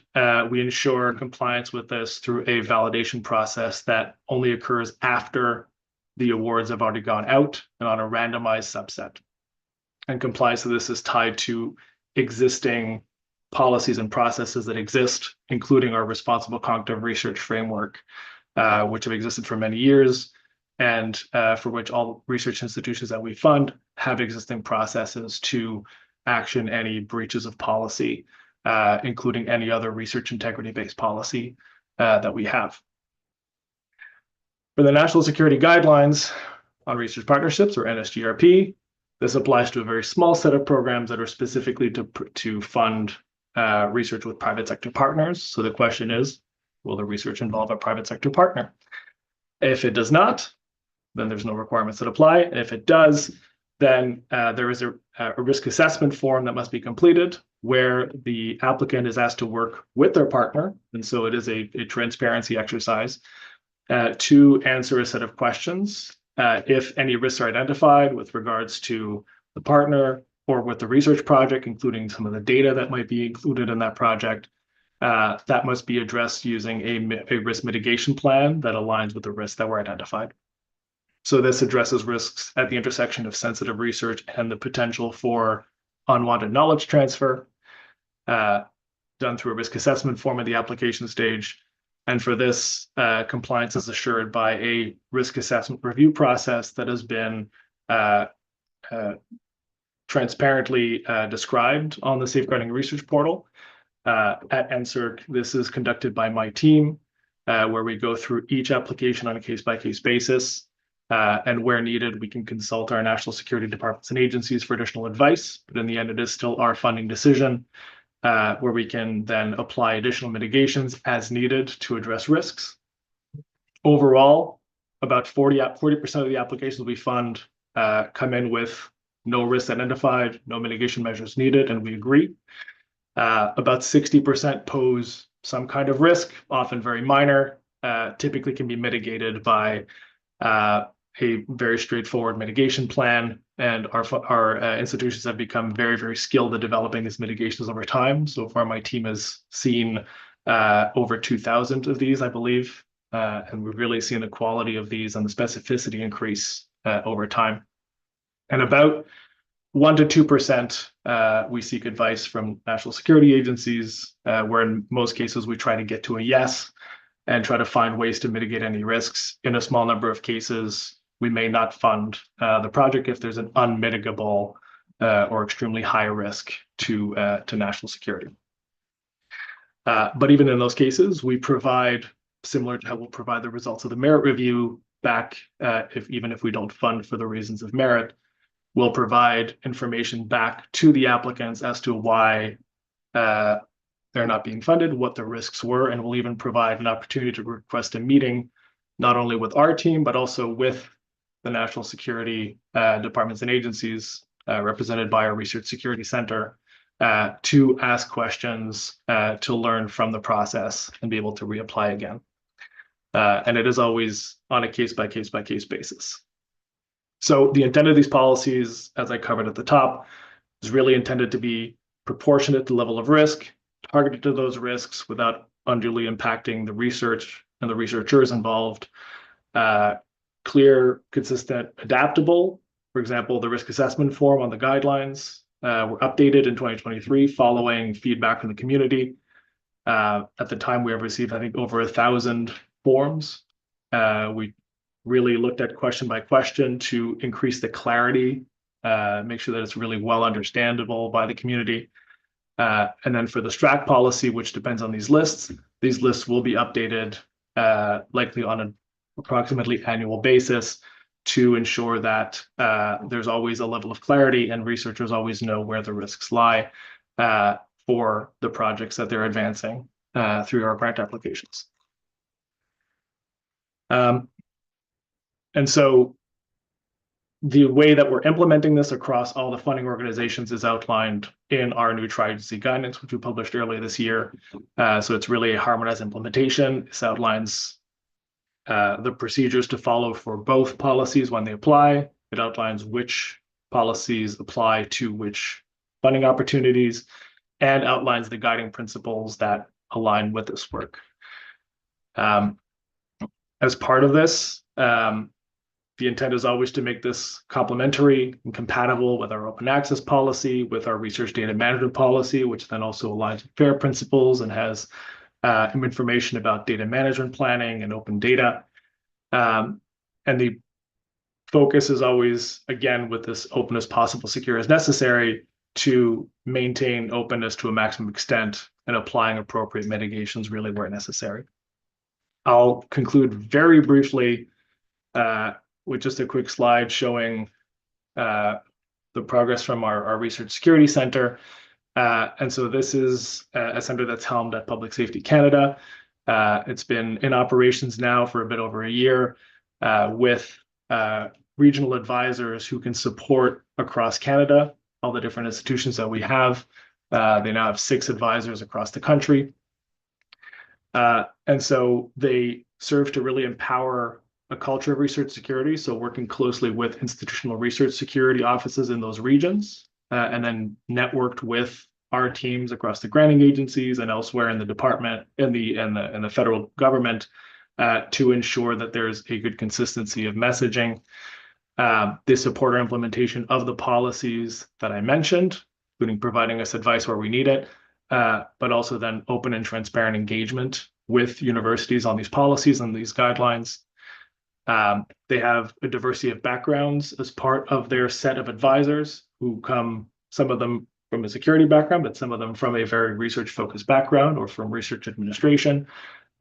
we ensure compliance with this through a validation process that only occurs after the awards have already gone out and on a randomized subset. And compliance to this is tied to existing policies and processes that exist, including our responsible cognitive research framework, which have existed for many years, and for which all research institutions that we fund have existing processes to action any breaches of policy, including any other research integrity-based policy that we have. For the National Security Guidelines on Research Partnerships, or NSGRP, this applies to a very small set of programs that are specifically to fund research with private sector partners. So the question is, will the research involve a private sector partner? If it does not, then there's no requirements that apply. And if it does, then there is a risk assessment form that must be completed where the applicant is asked to work with their partner. And so it is a transparency exercise to answer a set of questions. If any risks are identified with regards to the partner or with the research project, including some of the data that might be included in that project, that must be addressed using a risk mitigation plan that aligns with the risks that were identified. So this addresses risks at the intersection of sensitive research and the potential for unwanted knowledge transfer, done through a risk assessment form at the application stage. And for this, compliance is assured by a risk assessment review process that has been transparently described on the Safeguarding Research portal. At NSERC, this is conducted by my team, where we go through each application on a case-by-case basis. And where needed, we can consult our national security departments and agencies for additional advice. But in the end, it is still our funding decision, where we can then apply additional mitigations as needed to address risks. Overall, about 40% of the applications we fund come in with no risks identified, no mitigation measures needed, and we agree. About 60% pose some kind of risk, often very minor, typically can be mitigated by a very straightforward mitigation plan. And our institutions have become very, very skilled at developing these mitigations over time. So far, my team has seen over 2,000 of these, I believe. And we've really seen the quality of these and the specificity increase over time. And about 1 to 2%, we seek advice from national security agencies, where in most cases we try to get to a yes and try to find ways to mitigate any risks. In a small number of cases, we may not fund the project if there's an unmitigable or extremely high risk to national security. But even in those cases, we provide, similar to how we'll provide the results of the merit review back, even if we don't fund for the reasons of merit, we'll provide information back to the applicants as to why they're not being funded, what the risks were, and we'll even provide an opportunity to request a meeting, not only with our team, but also with the national security departments and agencies represented by our Research Security Center to ask questions, to learn from the process and be able to reapply again. And it is always on a case-by-case basis. So the intent of these policies, as I covered at the top, is really intended to be proportionate to the level of risk, targeted to those risks without unduly impacting the research and the researchers involved, clear, consistent, adaptable. For example, the risk assessment form on the guidelines were updated in 2023 following feedback from the community. At the time, we have received, I think, over 1,000 forms. We really looked at question by question to increase the clarity, make sure that it's really well understandable by the community. And then for the STRAC policy, which depends on these lists will be updated likely on an approximately annual basis to ensure that there's always a level of clarity and researchers always know where the risks lie for the projects that they're advancing through our grant applications. And so the way that we're implementing this across all the funding organizations is outlined in our new tri-agency guidance, which we published earlier this year. So it's really a harmonized implementation. This outlines the procedures to follow for both policies when they apply. It outlines which policies apply to which funding opportunities and outlines the guiding principles that align with this work. As part of this, the intent is always to make this complementary and compatible with our open access policy, with our research data management policy, which then also aligns with FAIR principles and has information about data management planning and open data. And the focus is always, again, with this open as possible, secure as necessary, to maintain openness to a maximum extent and applying appropriate mitigations really where necessary. I'll conclude very briefly with just a quick slide showing the progress from our Research Security Center. And so this is a center that's helmed at Public Safety Canada. It's been in operations now for a bit over a year with regional advisors who can support across Canada, all the different institutions that we have. They now have 6 advisors across the country. And so they serve to really empower a culture of research security. So working closely with institutional research security offices in those regions, and then networked with our teams across the granting agencies and elsewhere in the department, in the federal government, to ensure that there's a good consistency of messaging. They support our implementation of the policies that I mentioned, including providing us advice where we need it, but also then open and transparent engagement with universities on these policies and these guidelines. They have a diversity of backgrounds as part of their set of advisors who come, some of them from a security background, but some of them from a very research-focused background or from research administration.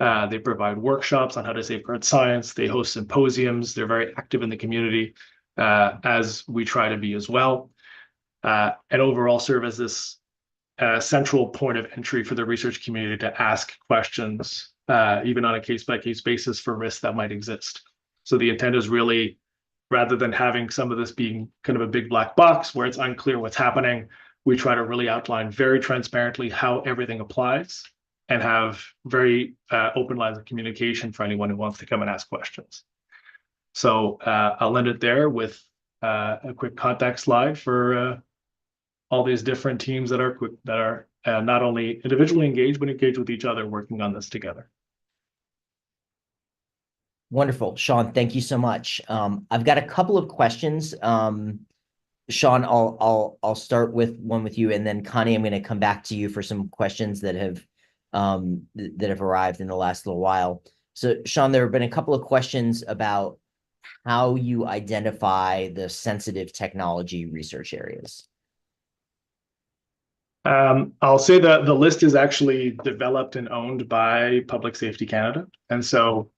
They provide workshops on how to safeguard science. They host symposiums. They're very active in the community, as we try to be as well, and overall serve as this central point of entry for the research community to ask questions, even on a case-by-case basis for risks that might exist. So the intent is really, rather than having some of this being kind of a big black box where it's unclear what's happening, we try to really outline very transparently how everything applies and have very open lines of communication for anyone who wants to come and ask questions. So I'll end it there with a quick contact slide for all these different teams that are not only individually engaged, but engaged with each other working on this together. Wonderful. Sean, thank you so much. I've got a couple of questions. Sean, I'll start with one with you, and then Connie, I'm going to come back to you for some questions that have arrived in the last little while. So Sean, there have been a couple of questions about how you identify the sensitive technology research areas. I'll say that the list is actually developed and owned by Public Safety Canada. And so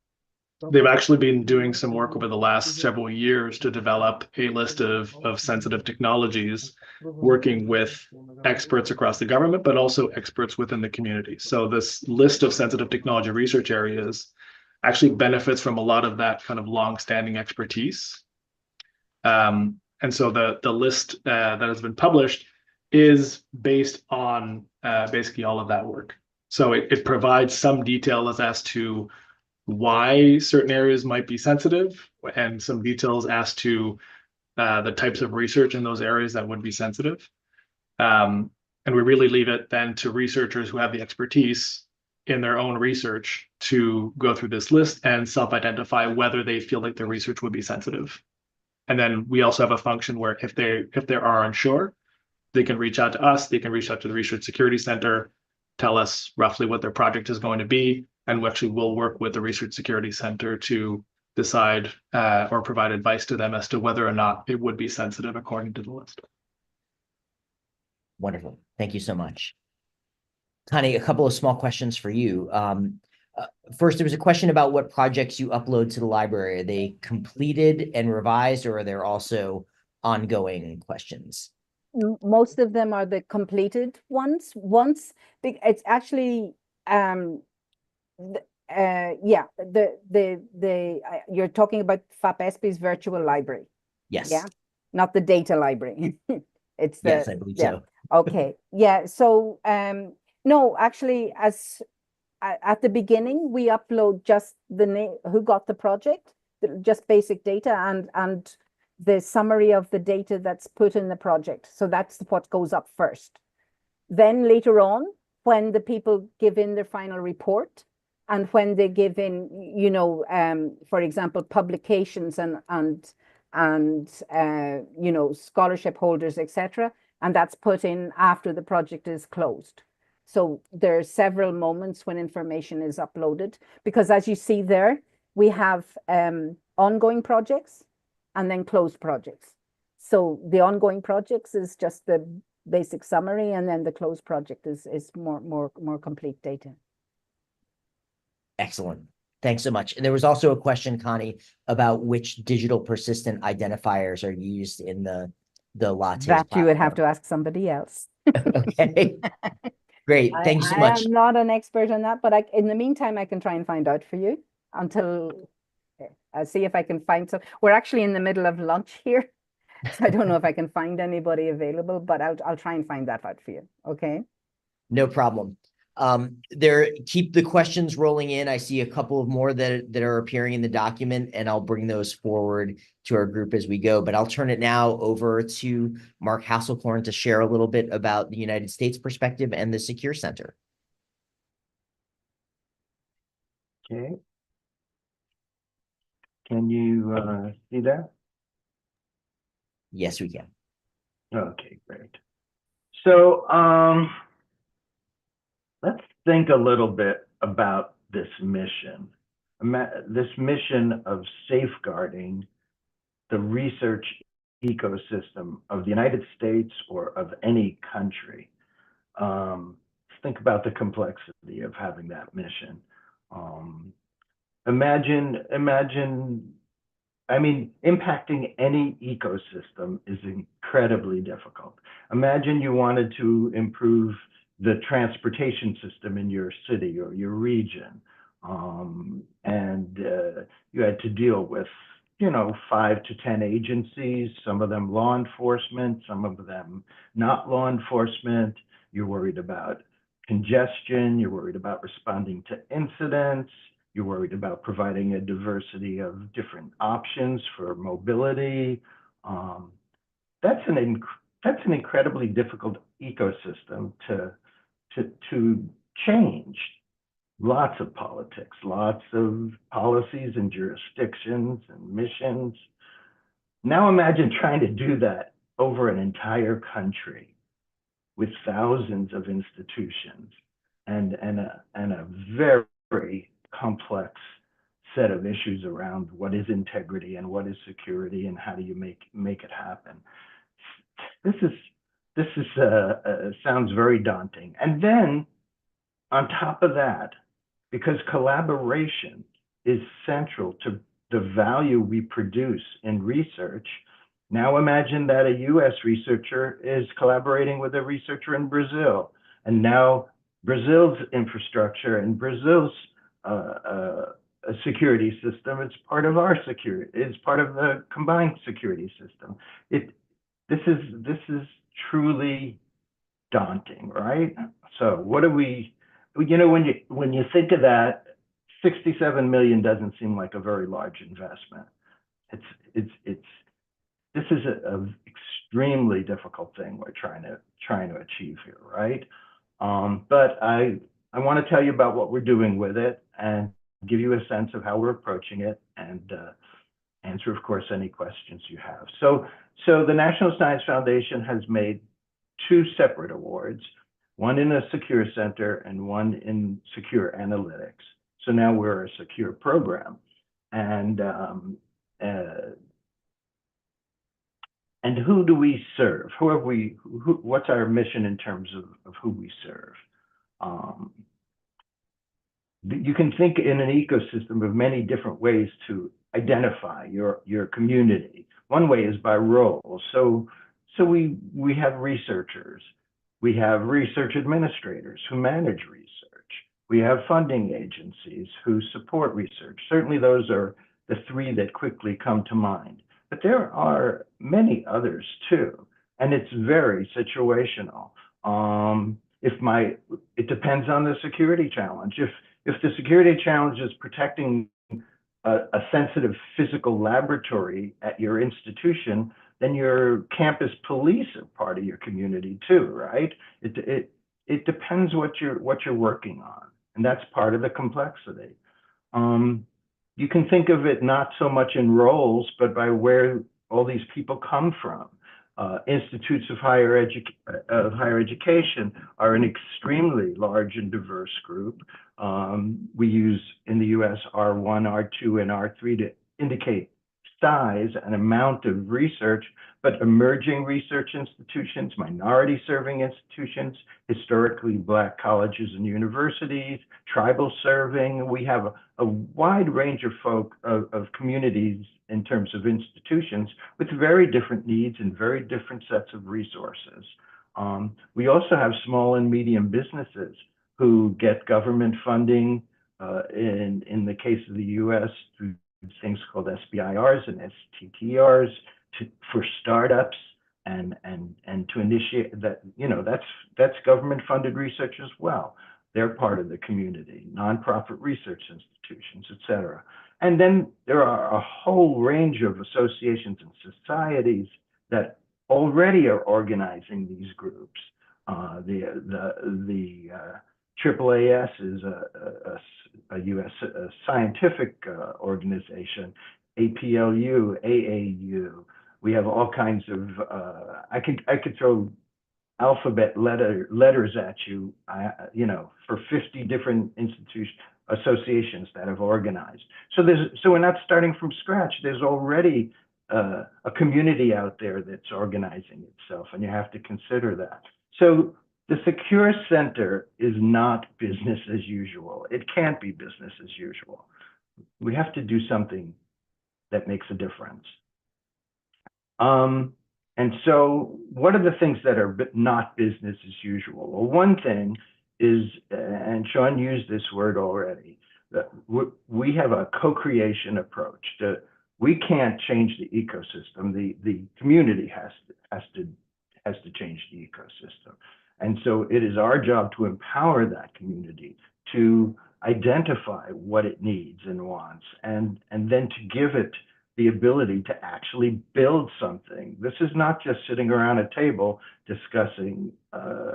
they've actually been doing some work over the last several years to develop a list of sensitive technologies, working with experts across the government, but also experts within the community. So this list of sensitive technology research areas actually benefits from a lot of that kind of long-standing expertise. And so the list that has been published is based on basically all of that work. So it provides some details as to why certain areas might be sensitive, and some details as to the types of research in those areas that would be sensitive. And we really leave it then to researchers who have the expertise in their own research to go through this list and self-identify whether they feel like their research would be sensitive. And then we also have a function where if they are unsure, they can reach out to us, they can reach out to the Research Security Center, tell us roughly what their project is going to be, and we actually will work with the Research Security Center to decide or provide advice to them as to whether or not it would be sensitive according to the list. Wonderful. Thank you so much. Connie, a couple of small questions for you. First, there was a question about what projects you upload to the library. Are they completed and revised, or are there also ongoing questions? Most of them are the completed ones. It's actually you're talking about FAPESP's virtual library. Yes. Yeah, not the data library. It's the, yes, I believe so. Okay. Yeah. So no, actually, at the beginning, we upload just the name, who got the project, just basic data, and the summary of the data that's put in the project. So that's what goes up first. Then later on, when the people give in their final report, and when they give in, for example, publications and scholarship holders, etc., and that's put in after the project is closed. So there are several moments when information is uploaded, because as you see there, we have ongoing projects and then closed projects. So the ongoing projects is just the basic summary, and then the closed project is more complete data. Excellent. Thanks so much. And there was also a question, Connie, about which digital persistent identifiers are used in the lattes. That platform. you would have to ask somebody else. Okay. Great. Thank you so much. I'm not an expert on that, but in the meantime, I can try and find out for you until I'll see if I can find some. We're actually in the middle of lunch here, so I don't know if I can find anybody available, but I'll try and find that out for you. Okay. No problem. Keep the questions rolling in. I see a couple of more that are appearing in the document, and I'll bring those forward to our group as we go. But I'll turn it now over to Mark Hasselkorn to share a little bit about the United States perspective and the Secure Center. Okay. Can you see that? Yes, we can. Okay, great. So let's think a little bit about this mission. This mission of safeguarding the research ecosystem of the United States or of any country. Think about the complexity of having that mission. Imagine, I mean, impacting any ecosystem is incredibly difficult. Imagine you wanted to improve the transportation system in your city or your region, and you had to deal with, 5 to 10 agencies, some of them law enforcement, some of them not law enforcement. You're worried about congestion, you're worried about responding to incidents, you're worried about providing a diversity of different options for mobility. That's an incredibly difficult ecosystem to change. Lots of politics, lots of policies and jurisdictions and missions. Now imagine trying to do that over an entire country with thousands of institutions and a very complex set of issues around what is integrity and what is security and how do you make it happen. This sounds very daunting. And then on top of that, because collaboration is central to the value we produce in research, now imagine that a US researcher is collaborating with a researcher in Brazil, and now Brazil's infrastructure and Brazil's security system, it's part of our security, it's part of the combined security system. This is truly daunting, right? So what do we, when you think of that, 67 million doesn't seem like a very large investment. This is an extremely difficult thing we're trying to achieve here, right? But I want to tell you about what we're doing with it and give you a sense of how we're approaching it and answer, of course, any questions you have. So the National Science Foundation has made 2 separate awards, one in a secure center and one in secure analytics. So now we're a secure program. And who do we serve? What's our mission in terms of who we serve? You can think in an ecosystem of many different ways to identify your community. One way is by role. So we have researchers. We have research administrators who manage research. We have funding agencies who support research. Certainly those are the 3 that quickly come to mind. But there are many others too, and it's very situational. It depends on the security challenge. If the security challenge is protecting a sensitive physical laboratory at your institution, then your campus police are part of your community too, right? It depends what you're working on, and that's part of the complexity. You can think of it not so much in roles, but by where all these people come from. Institutes of higher education are an extremely large and diverse group. We use in the US R1, R2, and R3 to indicate size and amount of research, but emerging research institutions, minority serving institutions, historically Black colleges and universities, tribal serving. We have a wide range of communities in terms of institutions with very different needs and very different sets of resources. We also have small and medium businesses who get government funding in the case of the US through things called SBIRs and STTRs for startups and to initiate that, that's government funded research as well. They're part of the community, nonprofit research institutions, et cetera. And then there are a whole range of associations and societies that already are organizing these groups. The AAAS is a US scientific organization, APLU, AAU. We have all kinds of, I could throw alphabet letters at you, for 50 different associations that have organized. So we're not starting from scratch. There's already a community out there that's organizing itself, and you have to consider that. So the Secure Center is not business as usual. It can't be business as usual. We have to do something that makes a difference. And so what are the things that are not business as usual? Well, one thing is, and Sean used this word already, that we have a co-creation approach. We can't change the ecosystem. The community has to change the ecosystem. And so it is our job to empower that community to identify what it needs and wants, and then to give it the ability to actually build something. This is not just sitting around a table discussing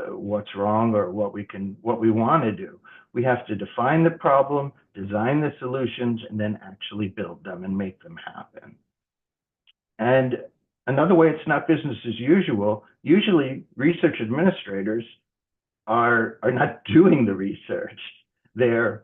what's wrong or what we want to do. We have to define the problem, design the solutions, and then actually build them and make them happen. And another way it's not business as usual, usually research administrators are not doing the research. They're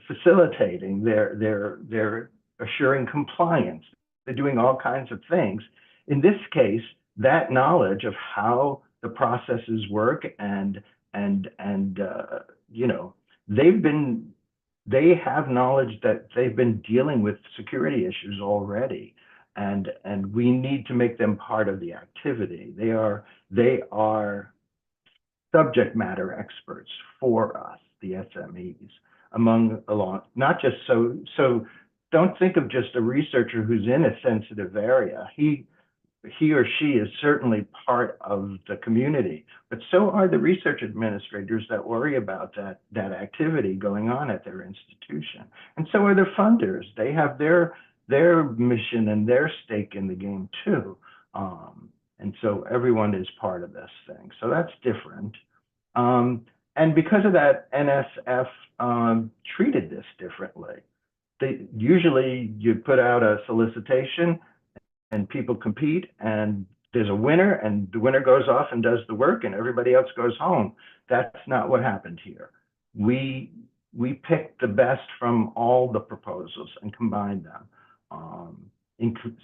facilitating, they're assuring compliance. They're doing all kinds of things. In this case, that knowledge of how the processes work and you know, they have knowledge that they've been dealing with security issues already, and we need to make them part of the activity. They are subject matter experts for us, the SMEs, not just so don't think of just a researcher who's in a sensitive area. He or she is certainly part of the community, but so are the research administrators that worry about that activity going on at their institution. And so are the funders. They have their mission and their stake in the game too. And so everyone is part of this thing. So that's different. And because of that, NSF treated this differently. Usually you put out a solicitation and people compete, and there's a winner, and the winner goes off and does the work and everybody else goes home. That's not what happened here. We picked the best from all the proposals and combined them.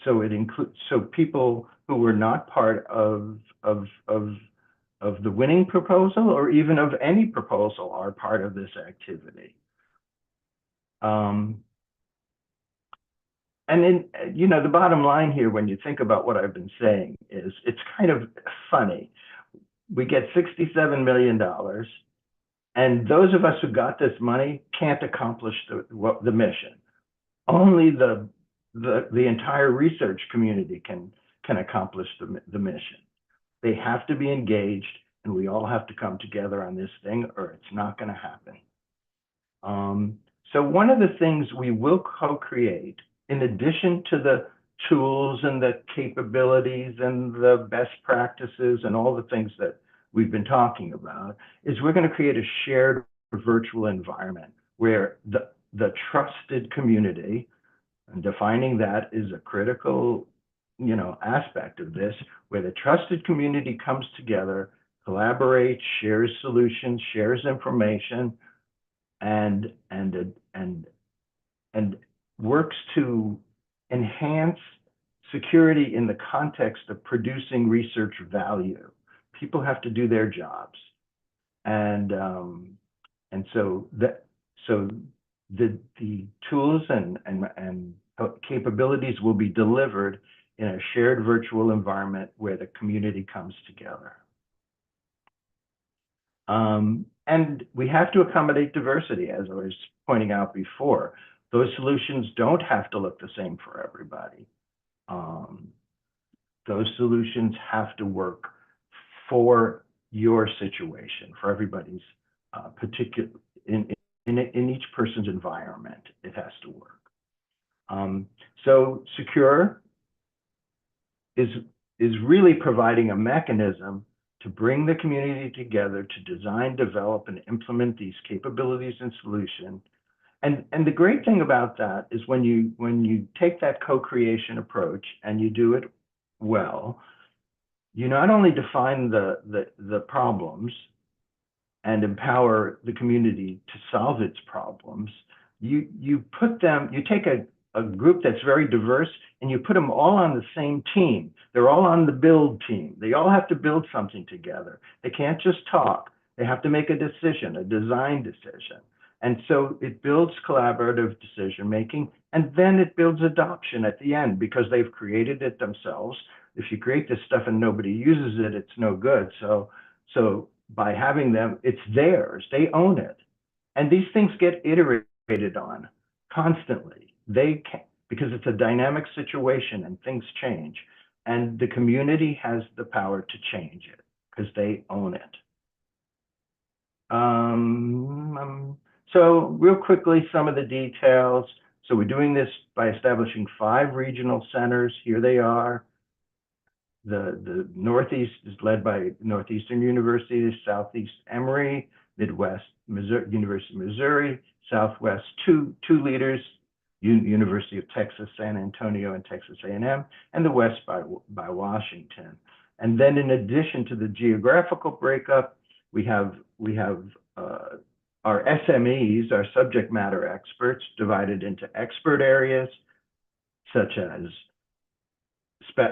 So people who were not part of the winning proposal or even of any proposal are part of this activity. And then, you know, the bottom line here, when you think about what I've been saying, is it's kind of funny. We get $67 million, and those of us who got this money can't accomplish the mission. Only the entire research community can accomplish the mission. They have to be engaged, and we all have to come together on this thing, or it's not going to happen. So one of the things we will co-create, in addition to the tools and the capabilities and the best practices and all the things that we've been talking about, is we're going to create a shared virtual environment where the trusted community, and defining that is a critical, you know, aspect of this, where the trusted community comes together, collaborates, shares solutions, shares information, and works to enhance security in the context of producing research value. People have to do their jobs, and so the tools and capabilities will be delivered in a shared virtual environment where the community comes together. And we have to accommodate diversity, as I was pointing out before. Those solutions don't have to look the same for everybody. Those solutions have to work for your situation, for everybody's particular, in each person's environment, it has to work. So Secure is really providing a mechanism to bring the community together to design, develop, and implement these capabilities and solutions. And the great thing about that is when you take that co-creation approach and you do it well, you not only define the problems and empower the community to solve its problems, you take a group that's very diverse and you put them all on the same team. They're all on the build team. They all have to build something together. They can't just talk. They have to make a decision, a design decision. And so it builds collaborative decision making, and then it builds adoption at the end because they've created it themselves. If you create this stuff and nobody uses it, it's no good. So by having them, it's theirs. They own it. And these things get iterated on constantly. They can, because it's a dynamic situation and things change. And the community has the power to change it because they own it. So real quickly, some of the details. So we're doing this by establishing 5 regional centers. Here they are. The Northeast is led by Northeastern University, Southeast Emory, Midwest Missouri, University of Missouri, Southwest two leaders, University of Texas, San Antonio, and Texas A&M, and the West by Washington. And then in addition to the geographical breakup, we have our SMEs, our subject matter experts, divided into expert areas, such as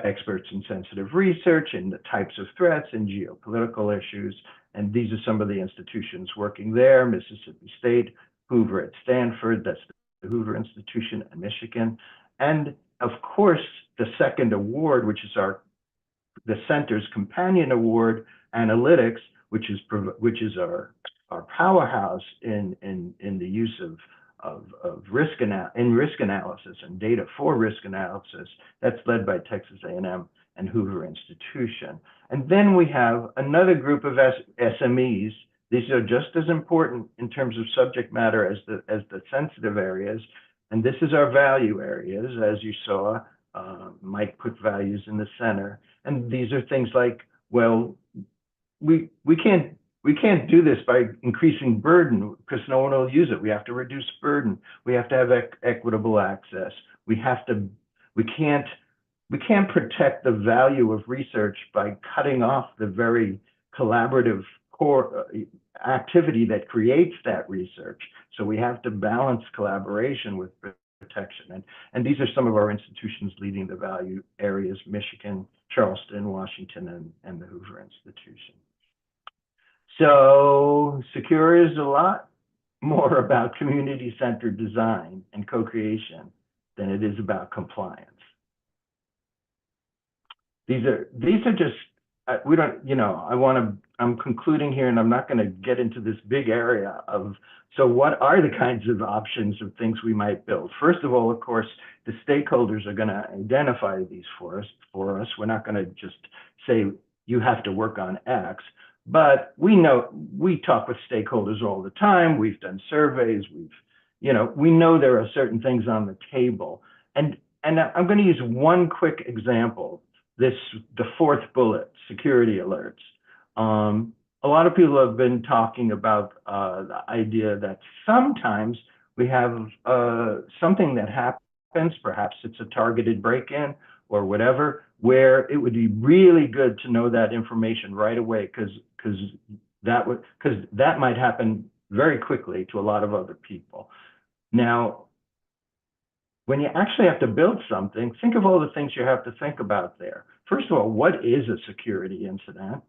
experts in sensitive research and the types of threats and geopolitical issues. And these are some of the institutions working there: Mississippi State, Hoover at Stanford, that's the Hoover Institution, and Michigan. And of course, the second award, which is the center's companion award, Analytics, which is our powerhouse in the use of risk analysis and data for risk analysis. That's led by Texas A&M and Hoover Institution. And then we have another group of SMEs. These are just as important in terms of subject matter as the sensitive areas. And this is our value areas. As you saw, Mike put values in the center. And these are things like, well, we can't do this by increasing burden because no one will use it. We have to reduce burden. We have to have equitable access. We can't protect the value of research by cutting off the very collaborative core activity that creates that research. So we have to balance collaboration with protection. And these are some of our institutions leading the value areas: Michigan, Charleston, Washington, and the Hoover Institution. So Secure is a lot more about community-centered design and co-creation than it is about compliance. These are just, we don't, I'm concluding here, and I'm not going to get into this big area of, so what are the kinds of options of things we might build? First of all, of course, the stakeholders are going to identify these for us. We're not going to just say, you have to work on X. But we talk with stakeholders all the time. We've done surveys. We know there are certain things on the table. And I'm going to use one quick example. The 4th bullet, security alerts. A lot of people have been talking about the idea that sometimes we have something that happens, perhaps it's a targeted break-in or whatever, where it would be really good to know that information right away because that might happen very quickly to a lot of other people. Now, when you actually have to build something, think of all the things you have to think about there. First of all, what is a security incident?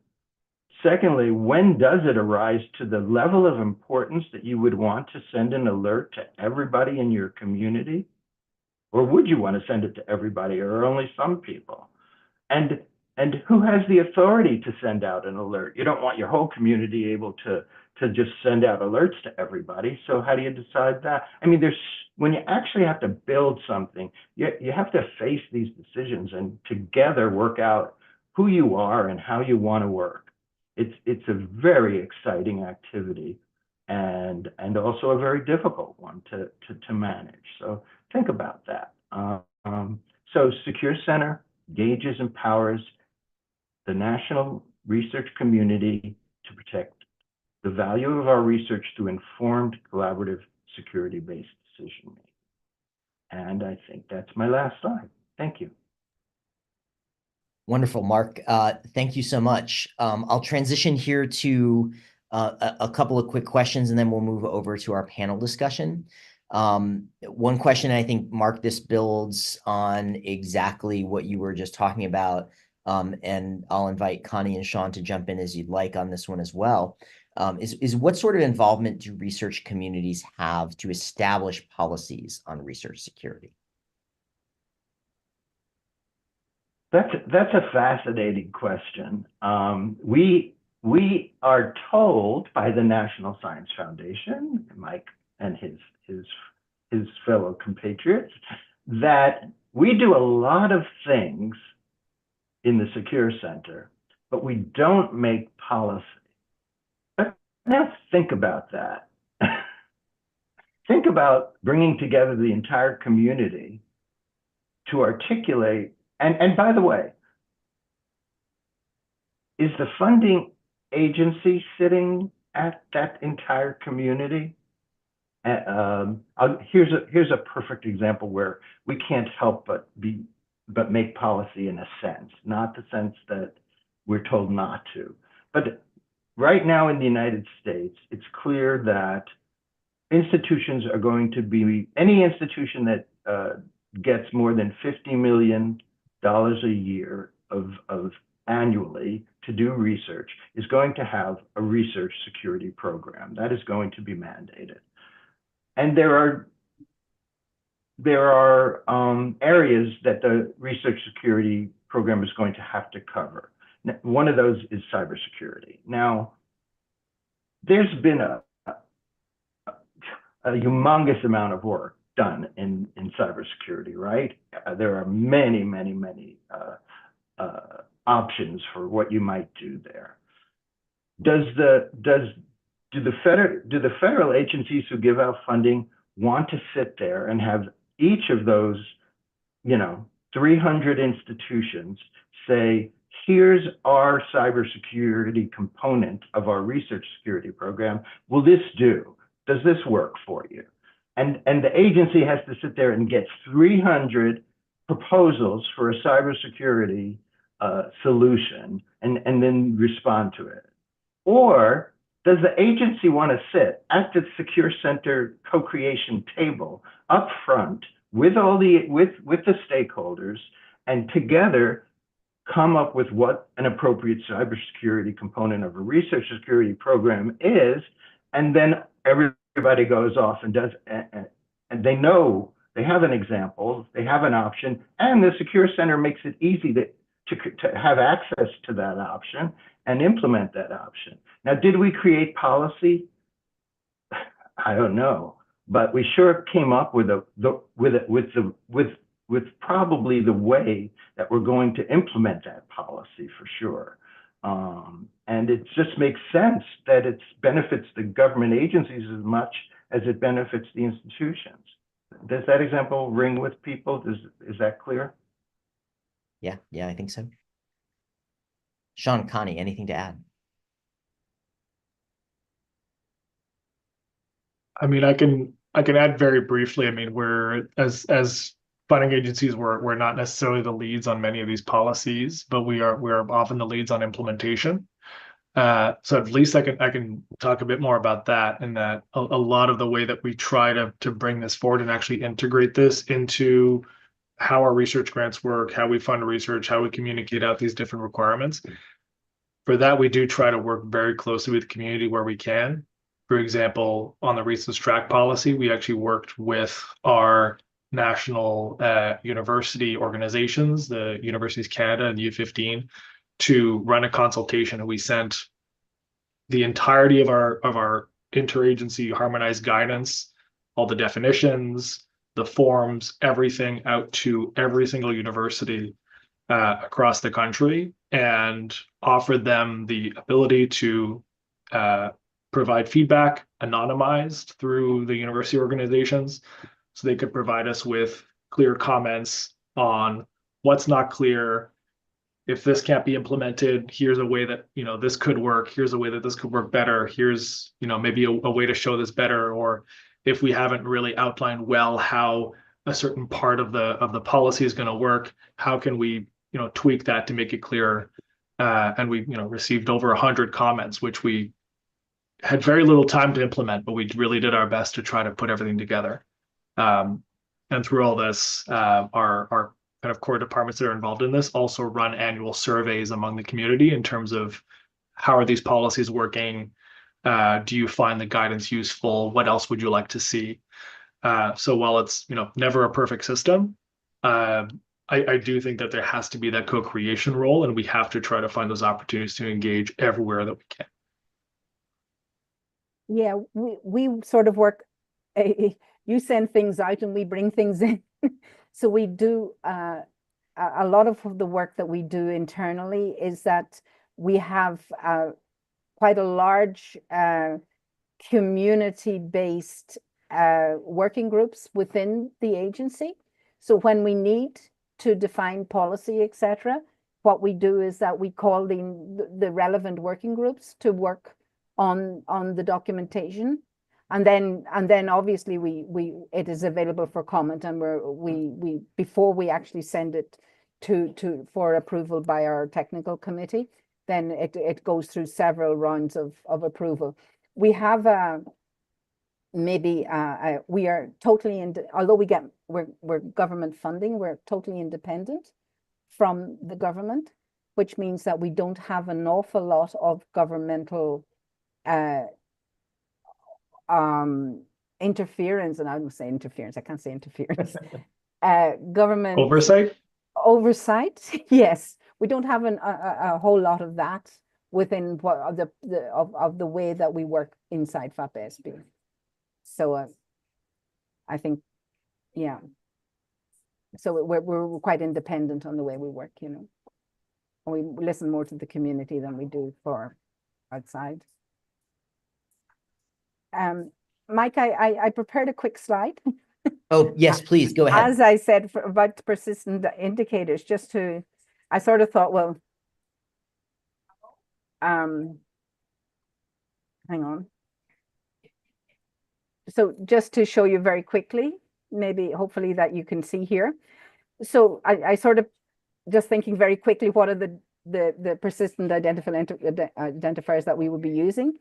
Secondly, when does it arise to the level of importance that you would want to send an alert to everybody in your community? Or would you want to send it to everybody or only some people? And who has the authority to send out an alert? You don't want your whole community able to just send out alerts to everybody. So how do you decide that? I mean, when you actually have to build something, you have to face these decisions and together work out who you are and how you want to work. It's a very exciting activity and also a very difficult one to manage. So think about that. So Secure Center engages, empowers the national research community to protect the value of our research through informed, collaborative, security-based decision-making. And I think that's my last slide. Thank you. Wonderful, Mark. Thank you so much. I'll transition here to a couple of quick questions, and then we'll move over to our panel discussion. One question, I think, Mark, this builds on exactly what you were just talking about. And I'll invite Connie and Sean to jump in as you'd like on this one as well. Is what sort of involvement do research communities have to establish policies on research security? That's a fascinating question. We are told by the National Science Foundation, Mike and his fellow compatriots, that we do a lot of things in the Secure Center, but we don't make policy. But now think about that. Think about bringing together the entire community to articulate, and by the way, is the funding agency sitting at that entire community? Here's a perfect example where we can't help but make policy in a sense, not the sense that we're told not to. But right now in the United States, it's clear that institutions are going to be, any institution that gets more than $50 million a year of annually to do research is going to have a research security program. That is going to be mandated. And there are areas that the research security program is going to have to cover. One of those is cybersecurity. Now, there's been a humongous amount of work done in cybersecurity, right? There are many options for what you might do there. Do the federal agencies who give out funding want to sit there and have each of those, 300 institutions say, here's our cybersecurity component of our research security program. Will this do? Does this work for you? And the agency has to sit there and get 300 proposals for a cybersecurity solution and then respond to it. Or does the agency want to sit at the Secure Center co-creation table up front with all the stakeholders and together come up with what an appropriate cybersecurity component of a research security program is, and then everybody goes off and does, and they know they have an example, they have an option, and the Secure Center makes it easy to have access to that option and implement that option. Now, did we create policy? I don't know, but we sure came up with probably the way that we're going to implement that policy for sure. And it just makes sense that it benefits the government agencies as much as it benefits the institutions. Does that example ring with people? Is that clear? Yeah, I think so. Sean, Connie, anything to add? I mean, I can add very briefly. I mean, we're as funding agencies, we're not necessarily the leads on many of these policies, but we're often the leads on implementation. So at least I can talk a bit more about that, and that a lot of the way that we try to bring this forward and actually integrate this into how our research grants work, how we fund research, how we communicate out these different requirements. For that, we do try to work very closely with the community where we can. For example, on the research track policy, we actually worked with our national university organizations, the Universities Canada and U15, to run a consultation. And we sent the entirety of our interagency harmonized guidance, all the definitions, the forms, everything out to every single university across the country, and offered them the ability to provide feedback anonymized through the university organizations, so they could provide us with clear comments on what's not clear. If this can't be implemented, here's a way that this could work. Here's a way that this could work better. Here's maybe a way to show this better. Or if we haven't really outlined well how a certain part of the policy is going to work, how can we tweak that to make it clearer? And we received over 100 comments, which we had very little time to implement, but we really did our best to try to put everything together. And through all this, our kind of core departments that are involved in this also run annual surveys among the community in terms of how are these policies working? Do you find the guidance useful? What else would you like to see? So while it's never a perfect system, I do think that there has to be that co-creation role, and we have to try to find those opportunities to engage everywhere that we can. Yeah, we sort of work, you send things out and we bring things in. So we do, a lot of the work that we do internally is that we have quite a large community-based working groups within the agency. So when we need to define policy, etc., what we do is that we call the relevant working groups to work on the documentation, and then obviously it is available for comment, and we before we actually send it for approval by our technical committee, then it goes through several rounds of approval. We have we are totally although we're government funding, we're totally independent from the government, which means that we don't have an awful lot of governmental interference, and I would say interference, I can't say interference. Government oversight, yes. We don't have a whole lot of that within the way that we work inside FAPESB. So I think, yeah. So we're quite independent on the way we work, We listen more to the community than we do for outside. Mike, I prepared a quick slide. Oh, yes, please go ahead. As I said, about persistent indicators, I sort of thought, well, hang on. So just to show you very quickly, hopefully that you can see here. So I sort of just thinking very quickly, what are the persistent identifiers that we will be using?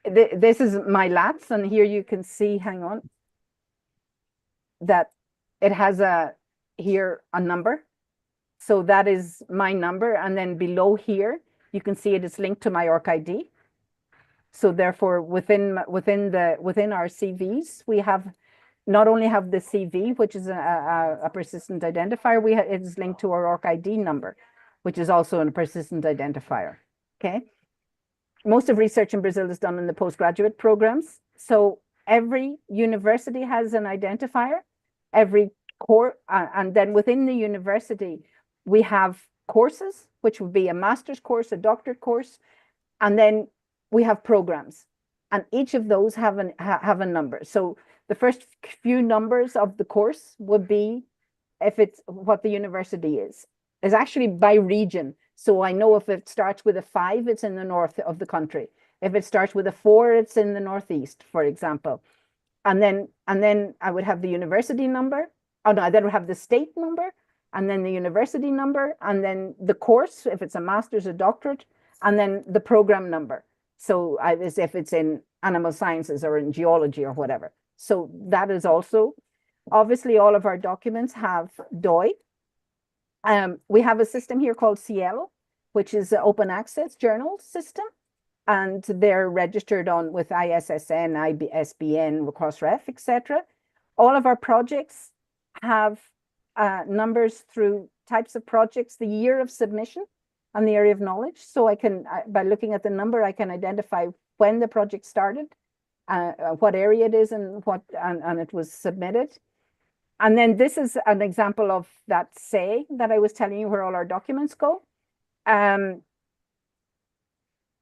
This is my LATS, and here you can see, hang on, that it has here a number. So that is my number, and then below here, you can see it is linked to my ORC-ID. So therefore, within our CVs, we have not only have the CV, which is a persistent identifier, it is linked to our ORC-ID number, which is also a persistent identifier. Okay. Most of research in Brazil is done in the postgraduate programs. So every university has an identifier, every core, and then within the university, we have courses, which would be a master's course, a doctorate course, and then we have programs, and each of those have a number. So the first few numbers of the course would be, if it's what the university is actually by region. So I know if it starts with a 5, it's in the north of the country. If it starts with a 4, it's in the northeast, for example. And then I would have the university number. Oh no, I then would have the state number, and then the university number, and then the course, if it's a master's or doctorate, and then the program number. So as if it's in animal sciences or in geology or whatever. So that is also, obviously all of our documents have DOI. We have a system here called Cielo, which is an open access journal system, and they're registered with ISSN, ISBN, Crossref, etc. All of our projects have numbers through types of projects, the year of submission, and the area of knowledge. So I can, by looking at the number, I can identify when the project started, what area it is, and it was submitted. And then this is an example of that say that I was telling you, where all our documents go.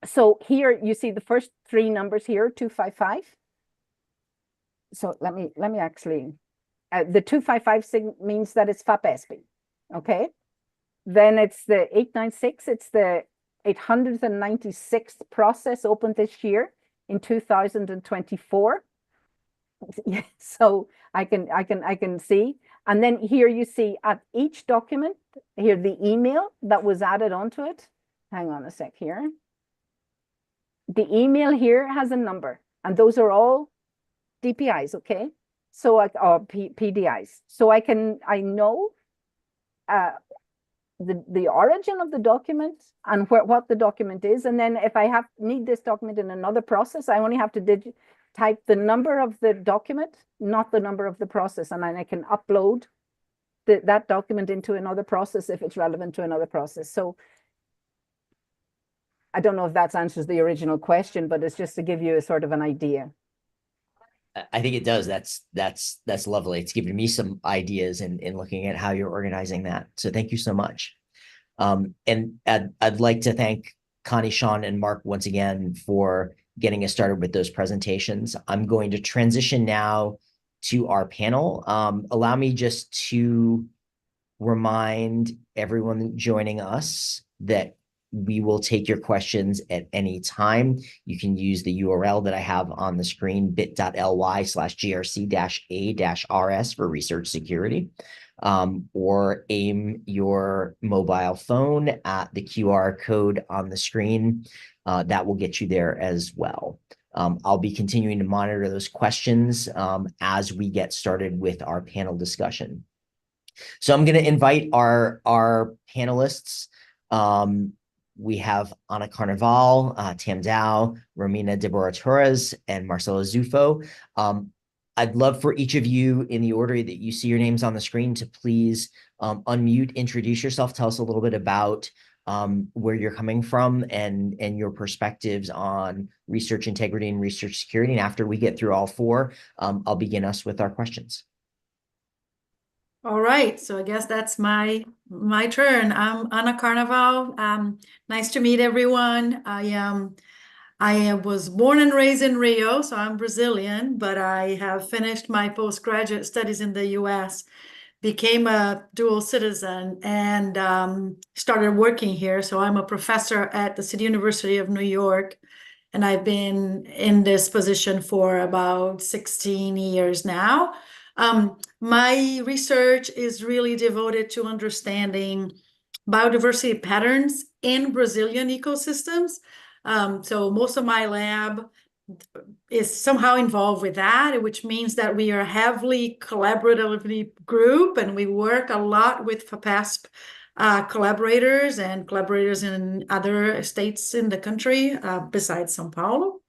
So here you see the first 3 numbers here, 255. So let me actually, the 255 means that it's FAPESB, okay? Then it's the 896, it's the 896th process opened this year in 2024. So I can see, and then here you see at each document here the email that was added onto it. Hang on a sec here. The email here has a number, and those are all DPIs, okay? So or PDIs. So I know the origin of the document and what the document is. And then if I need this document in another process, I only have to type the number of the document, not the number of the process. And then I can upload that document into another process if it's relevant to another process. So I don't know if that answers the original question, but it's just to give you a sort of an idea. I think it does. That's lovely. It's given me some ideas in looking at how you're organizing that. So thank you so much. And I'd like to thank Connie, Sean, and Mark once again for getting us started with those presentations. I'm going to transition now to our panel. Allow me just to remind everyone joining us that we will take your questions at any time. You can use the URL that I have on the screen, bit.ly/GRC-A-RS for research security, or aim your mobile phone at the QR code on the screen. That will get you there as well. I'll be continuing to monitor those questions as we get started with our panel discussion. So I'm going to invite our panelists. We have Ana Carnaval, Tam Dow, Romina Deborah Torres, and Marcelo Zufo. I'd love for each of you, in the order that you see your names on the screen, to please unmute, introduce yourself, tell us a little bit about where you're coming from and your perspectives on research integrity and research security. And after we get through all four, I'll begin us with our questions. All right, so I guess that's my turn. I'm Ana Carnaval. Nice to meet everyone. I was born and raised in Rio, so I'm Brazilian, but I have finished my postgraduate studies in the US, became a dual citizen, and started working here. So I'm a professor at the City University of New York, and I've been in this position for about 16 years now. My research is really devoted to understanding biodiversity patterns in Brazilian ecosystems. So most of my lab is somehow involved with that, which means that we are a heavily collaboratively group, and we work a lot with FAPESP collaborators and collaborators in other states in the country besides São Paulo.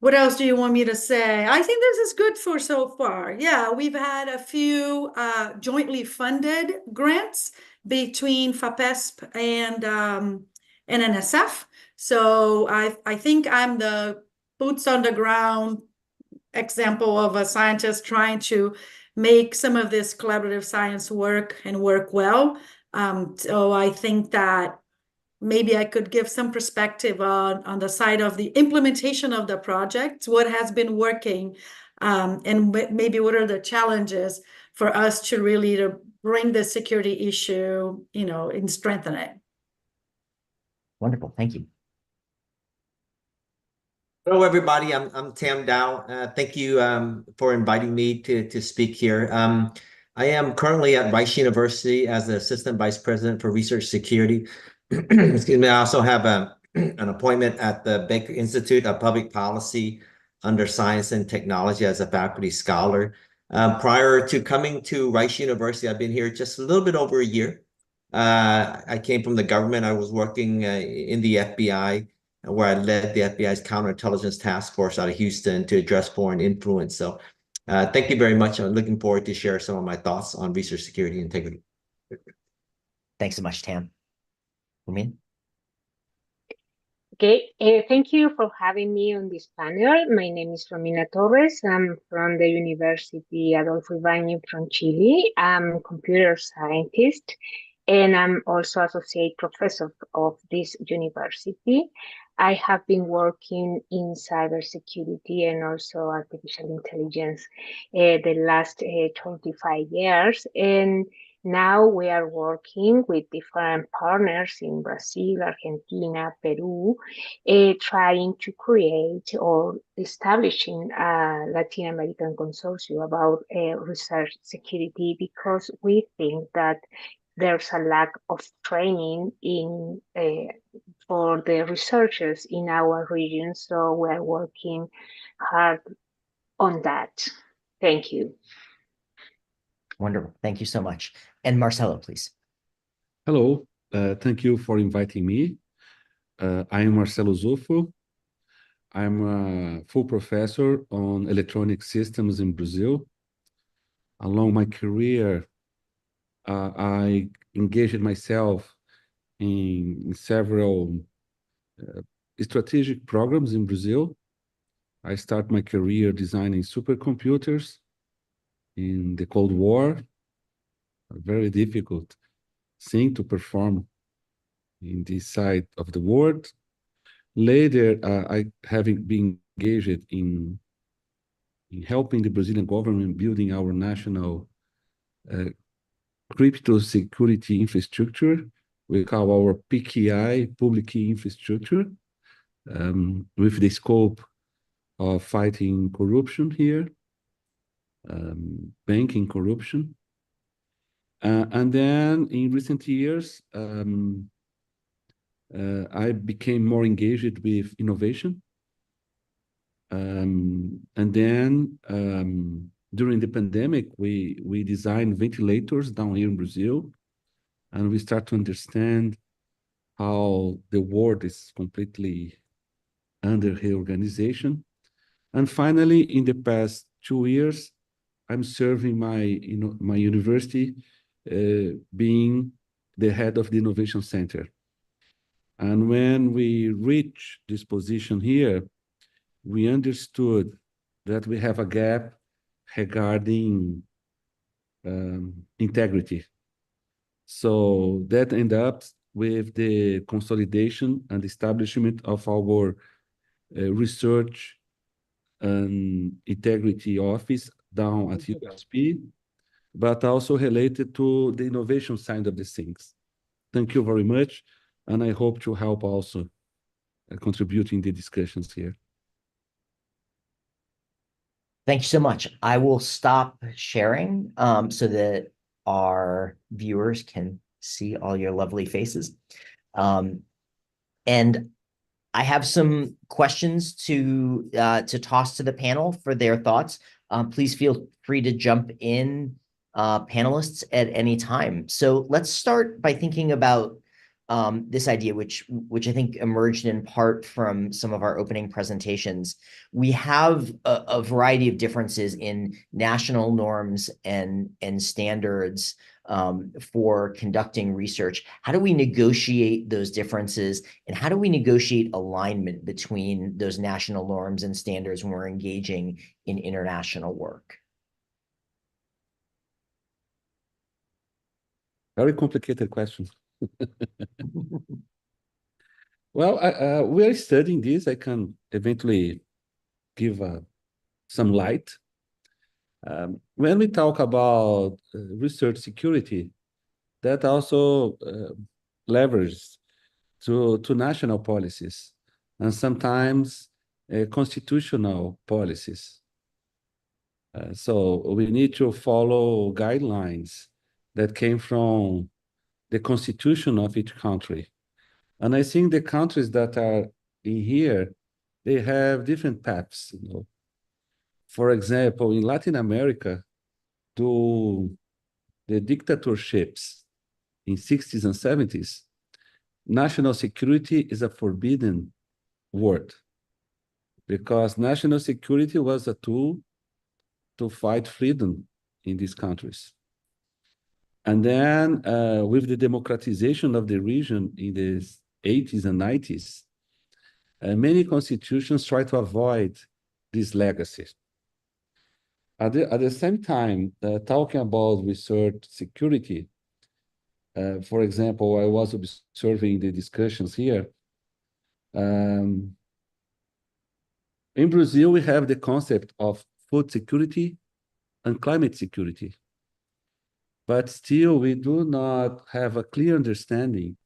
What else do you want me to say? I think this is good for so far. Yeah, we've had a few jointly funded grants between FAPESP and NSF. So I think I'm the boots on the ground example of a scientist trying to make some of this collaborative science work and work well. So I think that maybe I could give some perspective on the side of the implementation of the project, what has been working, and maybe what are the challenges for us to really bring the security issue, and strengthen it. Wonderful, thank you. Hello, everybody. I'm Tam Dow. Thank you for inviting me to speak here. I am currently at Rice University as the Assistant Vice President for Research Security. Excuse me. I also have an appointment at the Baker Institute of Public Policy under Science and Technology as a faculty scholar. Prior to coming to Rice University, I've been here just a little bit over a year. I came from the government. I was working in the FBI, where I led the FBI's counterintelligence task force out of Houston to address foreign influence. So thank you very much. I'm looking forward to share some of my thoughts on research security and integrity. Thanks so much, Tam. Romina? Okay, thank you for having me on this panel. My name is Romina Torres. I'm from the University Adolfo Ibáñez from Chile. I'm a computer scientist, and I'm also associate professor of this university. I have been working in cybersecurity and also artificial intelligence the last 25 years. And now we are working with different partners in Brazil, Argentina, Peru, trying to create or establishing a Latin American consortium about research security, because we think that there's a lack of training for the researchers in our region. So we're working hard on that. Thank you. Wonderful. Thank you so much. And Marcelo, please. Hello, thank you for inviting me. I am Marcelo Zuffo. I'm a full professor on electronic systems in Brazil. Along my career, I engaged myself in several strategic programs in Brazil. I started my career designing supercomputers in the Cold War, a very difficult thing to perform in this side of the world. Later, I having been engaged in helping the Brazilian government building our national crypto security infrastructure. We call our PKI, public key infrastructure, with the scope of fighting corruption here, banking corruption. And then in recent years, I became more engaged with innovation. And then during the pandemic, we designed ventilators down here in Brazil, and we start to understand how the world is completely under reorganization. And finally, in the past 2 years, I'm serving my university, being the head of the Innovation Center. And when we reached this position here, we understood that we have a gap regarding integrity. So that ended up with the consolidation and establishment of our research and integrity office down at USP, but also related to the innovation side of the things. Thank you very much, and I hope to help also contributing the discussions here. Thank you so much. I will stop sharing so that our viewers can see all your lovely faces. And I have some questions to toss to the panel for their thoughts. Please feel free to jump in, panelists, at any time. So let's start by thinking about this idea, which I think emerged in part from some of our opening presentations. We have a variety of differences in national norms and standards for conducting research. How do we negotiate those differences, and how do we negotiate alignment between those national norms and standards when we're engaging in international work? Very complicated question. Well, we are studying this. I can eventually give some light. When we talk about research security, that also levers to national policies and sometimes constitutional policies. So we need to follow guidelines that came from the constitution of each country. And I think the countries that are in here, they have different paths. For example, in Latin America, to the dictatorships in 60s and 70s, national security is a forbidden word, because national security was a tool to fight freedom in these countries. And then with the democratization of the region in the 80s and 90s, many constitutions try to avoid this legacy. At the same time, talking about research security, for example, I was observing the discussions here. In Brazil, we have the concept of food security and climate security. But still, we do not have a clear understanding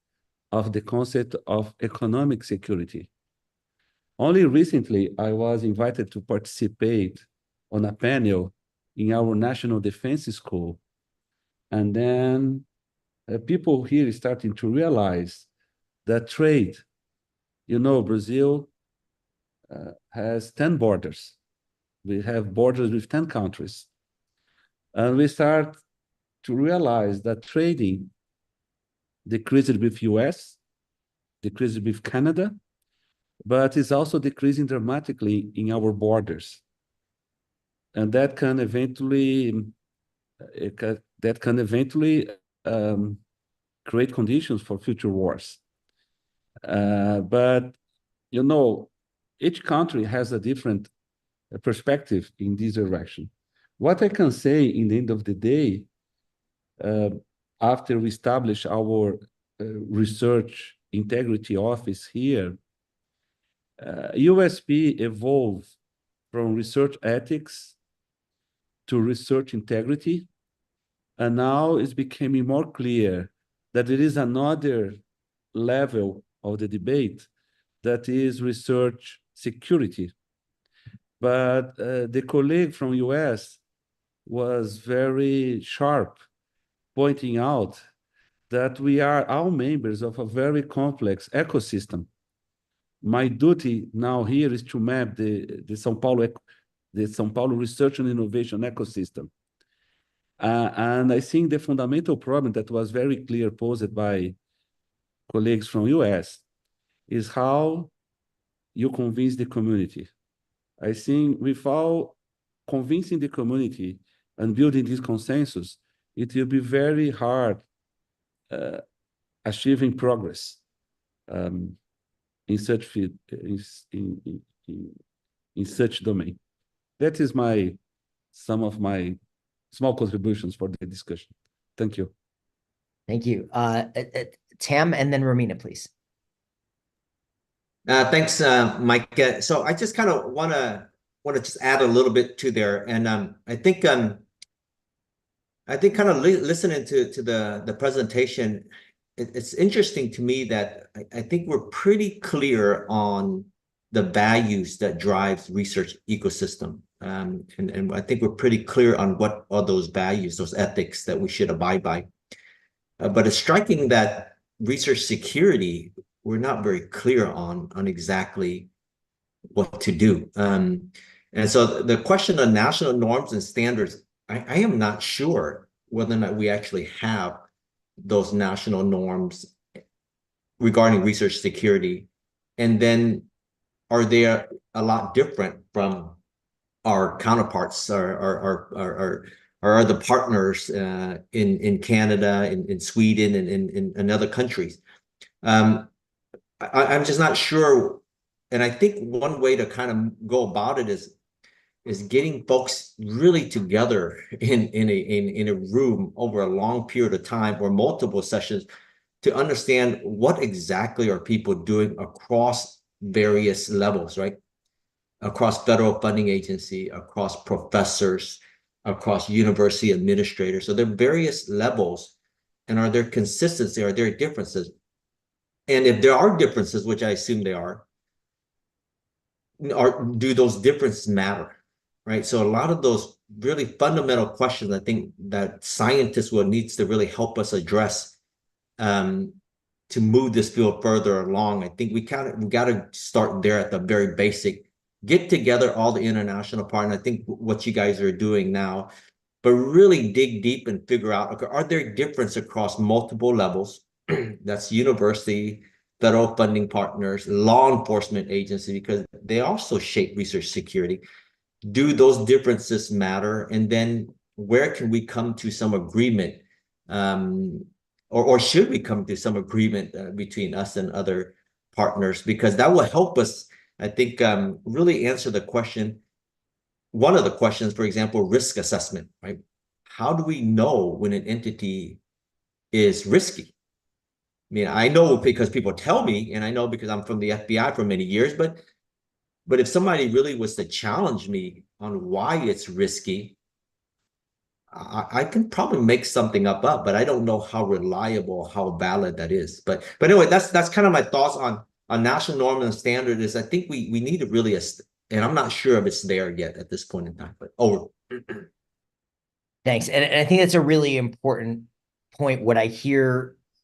of the concept of economic security. Only recently, I was invited to participate on a panel in our National Defense School. And then people here is starting to realize that trade, Brazil has 10 borders. We have borders with 10 countries. And we start to realize that trading decreased with US, decreased with Canada, but is also decreasing dramatically in our borders. And that can eventually create conditions for future wars. But you know, each country has a different perspective in this direction. What I can say in the end of the day, after we establish our research integrity office here, USP evolved from research ethics to research integrity, and now it's becoming more clear that there is another level of the debate that is research security. But the colleague from US was very sharp, pointing out that we are all members of a very complex ecosystem. My duty now here is to map the São Paulo research and innovation ecosystem. And I think the fundamental problem that was very clear posed by colleagues from US is how you convince the community. I think without convincing the community and building this consensus, it will be very hard achieving progress in such field, in such domain. That is some of my small contributions for the discussion. Thank you. Thank you. Tam, and then Romina, please. Thanks, Mike. So I just kind of want to just add a little bit to there, and I think kind of listening to the presentation, it's interesting to me that I think we're pretty clear on the values that drives research ecosystem, and I think we're pretty clear on what are those values, those ethics that we should abide by. But it's striking that research security, we're not very clear on exactly what to do. And so the question of national norms and standards, I am not sure whether or not we actually have those national norms regarding research security. And then are they a lot different from our counterparts, our other partners in Canada, in Sweden, and in other countries? I'm just not sure. And I think one way to kind of go about it is getting folks really together in a room over a long period of time or multiple sessions to understand what exactly are people doing across various levels, right? Across federal funding agency, across professors, across university administrators. So there are various levels, and are there consistency? Are there differences? And if there are differences, which I assume they are, do those differences matter, right? So a lot of those really fundamental questions, I think that scientists will need to really help us address to move this field further along. I think we got to start there at the very basic, get together all the international partners. I think what you guys are doing now, but really dig deep and figure out, okay, are there differences across multiple levels? That's university, federal funding partners, law enforcement agency, because they also shape research security. Do those differences matter? And then where can we come to some agreement? Or should we come to some agreement between us and other partners? Because that will help us, I think, really answer the question. One of the questions, for example, risk assessment, right? How do we know when an entity is risky? I mean, I know because people tell me, and I know because I'm from the FBI for many years, but if somebody really was to challenge me on why it's risky, I can probably make something up, but I don't know how reliable, how valid that is. But anyway, that's kind of my thoughts on national norm and standard. Is I think we need to really, and I'm not sure if it's there yet at this point in time. But over. Thanks, and I think that's a really important point.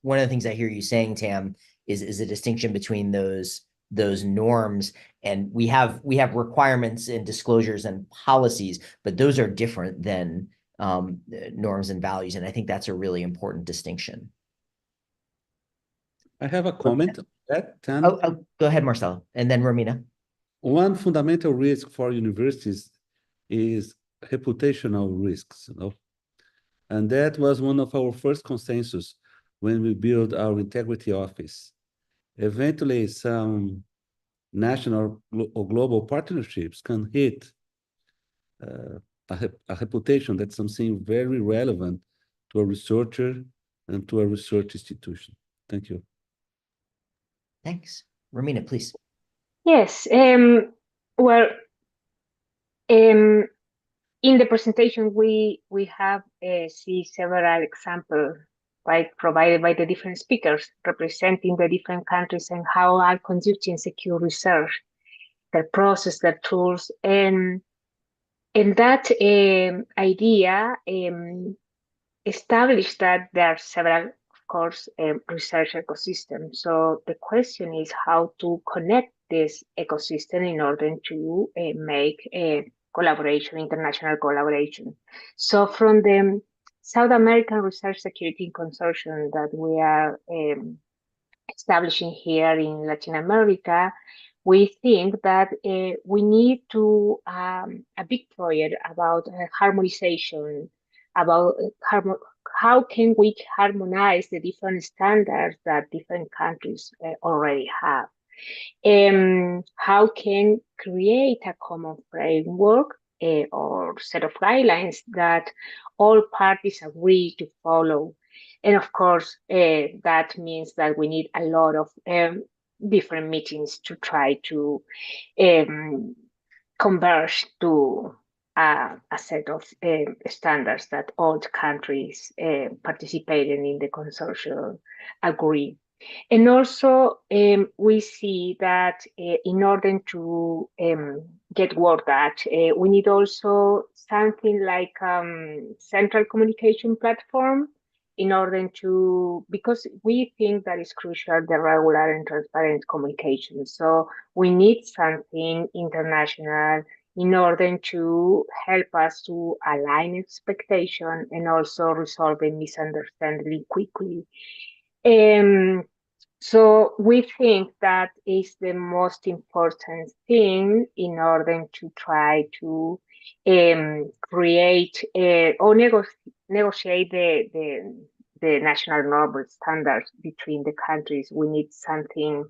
One of the things I hear you saying, Tam, is a distinction between those those norms. And we have requirements and disclosures and policies, but those are different than norms and values. And I think that's a really important distinction. I have a comment on that, Tam. Oh, go ahead, Marcelo, and then Romina. One fundamental risk for universities is reputational risks, and that was one of our first consensus when we built our integrity office. Eventually, some national or global partnerships can hit a reputation that's something very relevant to a researcher and to a research institution. Thank you. Thanks. Romina, please. Yes. Well, in the presentation, we have see several examples, right, provided by the different speakers representing the different countries and how are conducting secure research, their process, their tools, and that idea established that there are several, of course, research ecosystems. So the question is how to connect this ecosystem in order to make a collaboration, international collaboration. So from the South American Research Security Consortium that we are establishing here in Latin America, we think that we need to a big project about harmonization, about how can we harmonize the different standards that different countries already have. How can create a common framework or set of guidelines that all parties agree to follow. And of course, that means that we need a lot of different meetings to try to converge to a set of standards that all countries participating in the consortium agree. And also, we see that in order to get work that, we need also something like central communication platform in order to, because we think that is crucial, the regular and transparent communication. So we need something international in order to help us to align expectation and also resolve a misunderstanding quickly. So we think that is the most important thing in order to try to create or negotiate the national normal standards between the countries. We need something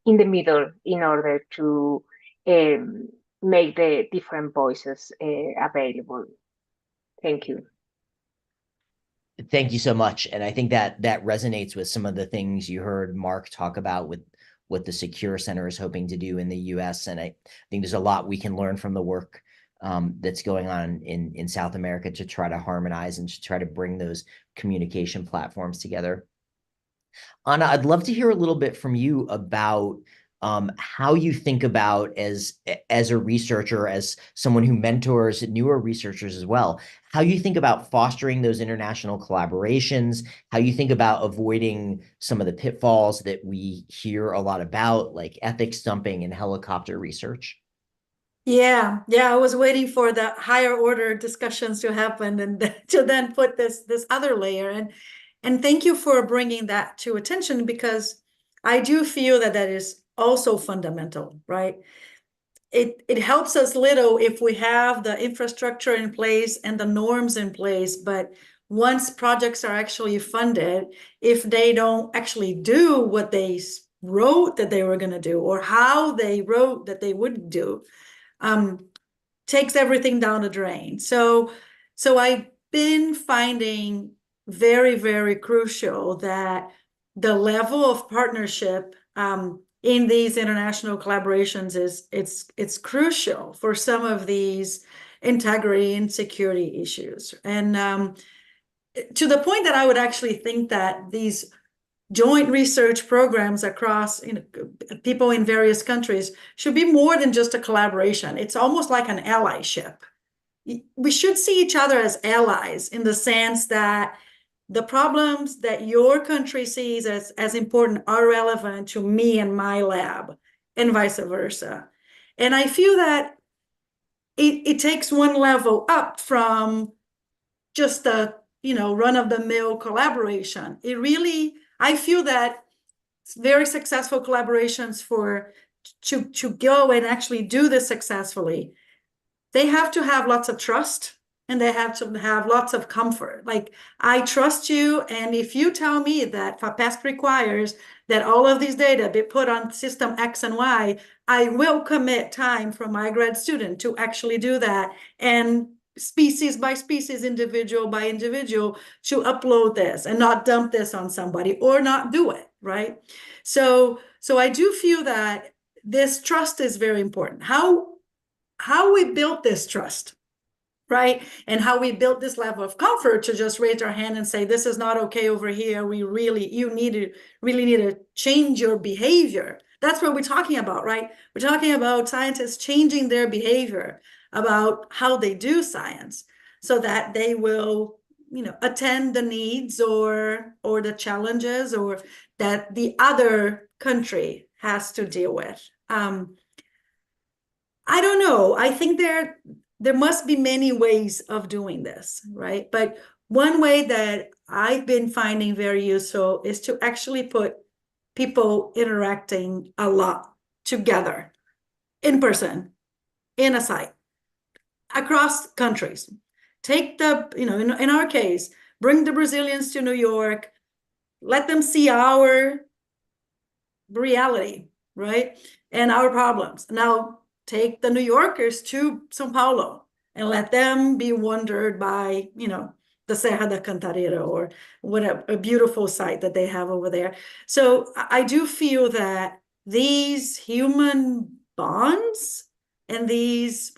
in the middle in order to make the different voices available. Thank you. Thank you so much. And I think that resonates with some of the things you heard Mark talk about with what the Secure Center is hoping to do in the US. And I think there's a lot we can learn from the work that's going on in South America to try to harmonize and to try to bring those communication platforms together. Anna, I'd love to hear a little bit from you about how you think about as a researcher, as someone who mentors newer researchers as well, how you think about fostering those international collaborations, how you think about avoiding some of the pitfalls that we hear a lot about, like ethics dumping and helicopter research. Yeah, I was waiting for the higher order discussions to happen and to then put this other layer. And thank you for bringing that to attention, because I do feel that is also fundamental, right? It helps us little if we have the infrastructure in place and the norms in place, but once projects are actually funded, if they don't actually do what they wrote that they were going to do or how they wrote that they would do, takes everything down the drain. So I've been finding very, very crucial that the level of partnership in these international collaborations it's crucial for some of these integrity and security issues. And to the point that I would actually think that these joint research programs across people in various countries should be more than just a collaboration. It's almost like an allyship. We should see each other as allies in the sense that the problems that your country sees as important are relevant to me and my lab. and vice versa. And I feel that it takes one level up from just a, run-of-the-mill collaboration. I feel that very successful collaborations to go and actually do this successfully, they have to have lots of trust and they have to have lots of comfort. Like, I trust you, and if you tell me that FAPESP requires that all of these data be put on system X and Y, I will commit time from my grad student to actually do that, and species by species, individual by individual, to upload this and not dump this on somebody or not do it, right? So I do feel that this trust is very important. How we built this trust, right? And how we built this level of comfort to just raise our hand and say, this is not okay over here. You really need to change your behavior. That's what we're talking about, right? We're talking about scientists changing their behavior about how they do science so that they will, attend the needs or the challenges or that the other country has to deal with. I don't know. I think there must be many ways of doing this, right? But one way that I've been finding very useful is to actually put people interacting a lot together in person, in a site, across countries. Take in our case, bring the Brazilians to New York, let them see our reality, right? And our problems. Now, take the New Yorkers to São Paulo and let them be wondered by, the Serra da Cantareira or whatever, a beautiful site that they have over there. So I do feel that these human bonds and these,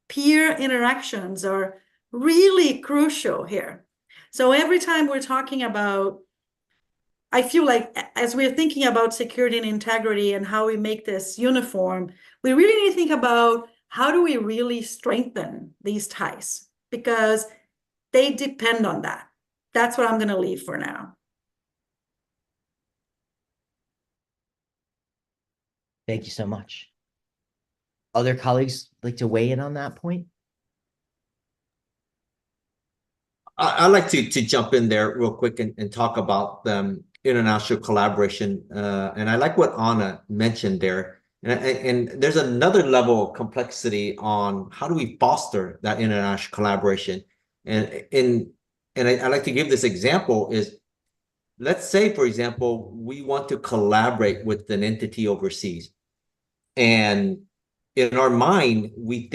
peer interactions are really crucial here. So every time we're talking about, I feel like as we're thinking about security and integrity and how we make this uniform, we really need to think about how do we really strengthen these ties, because they depend on that. That's what I'm going to leave for now. Thank you so much. Other colleagues like to weigh in on that point? I'd like to jump in there real quick and talk about international collaboration. And I like what Anna mentioned there. And there's another level of complexity on how do we foster that international collaboration. And I like to give this example is, let's say, for example, we want to collaborate with an entity overseas. And in our mind, we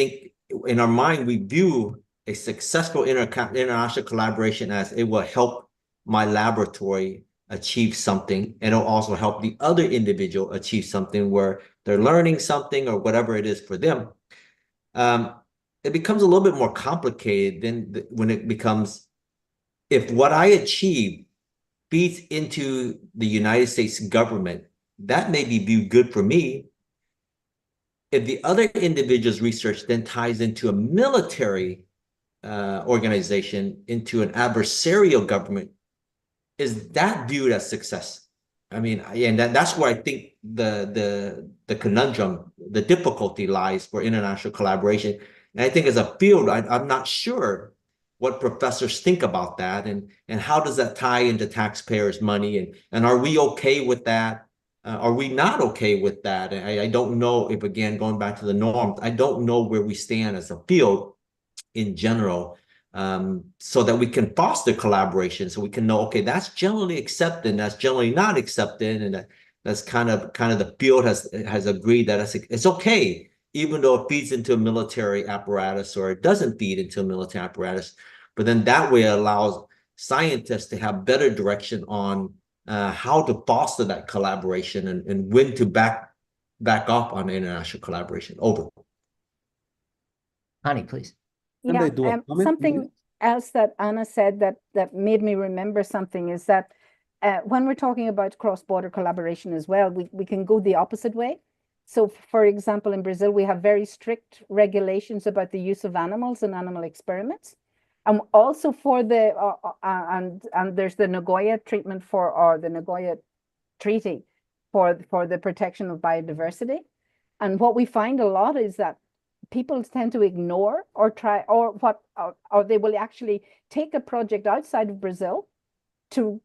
view a successful international collaboration as it will help my laboratory achieve something, and it'll also help the other individual achieve something where they're learning something or whatever it is for them. It becomes a little bit more complicated than when it becomes, if what I achieve feeds into the United States government, that may be viewed good for me. If the other individual's research then ties into a military organization, into an adversarial government, is that viewed as success? I mean, and that's where I think the conundrum, the difficulty lies for international collaboration. And I think as a field, I'm not sure what professors think about that, and how does that tie into taxpayers' money, and are we okay with that? Are we not okay with that? I don't know if, again, going back to the norms, I don't know where we stand as a field in general, so that we can foster collaboration, so we can know, okay, that's generally accepted, that's generally not accepted, and that's kind of the field has agreed that it's okay, even though it feeds into a military apparatus or it doesn't feed into a military apparatus. But then that way it allows scientists to have better direction on how to foster that collaboration and when to back off on international collaboration. Over. Honey, please. Yeah, something else that Anna said that made me remember something is that when we're talking about cross-border collaboration as well, we can go the opposite way. So, for example, in Brazil, we have very strict regulations about the use of animals and animal experiments. And also for the, and there's the Nagoya treatment or the Nagoya Treaty for the protection of biodiversity. And what we find a lot is that people tend to ignore or try, or they will actually take a project outside of Brazil to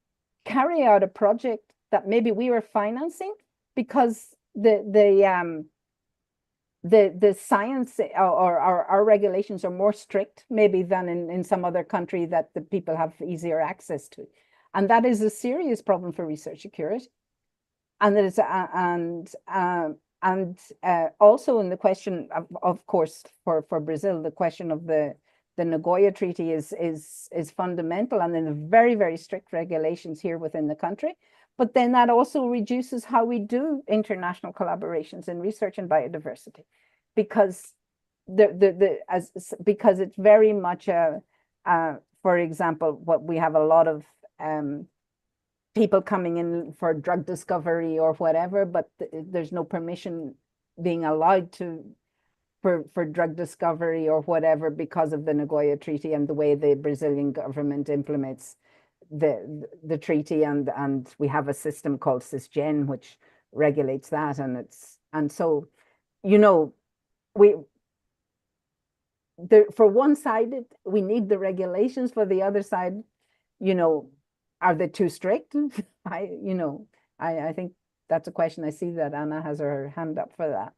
carry out a project that maybe we were financing, because the science or our regulations are more strict maybe than in some other country that the people have easier access to. And that is a serious problem for research security. And that is also in the question of course for Brazil, the question of the Nagoya Treaty is fundamental, and then very, very strict regulations here within the country. But then that also reduces how we do international collaborations in research and biodiversity, because because it's very much for example, what we have a lot of people coming in for drug discovery or whatever, but there's no permission being allowed for drug discovery or whatever because of the Nagoya Treaty and the way the Brazilian government implements the treaty, and we have a system called Cisgen which regulates that, and so for one side we need the regulations, for the other side, are they too strict? I think that's a question. I see that Anna has her hand up for that.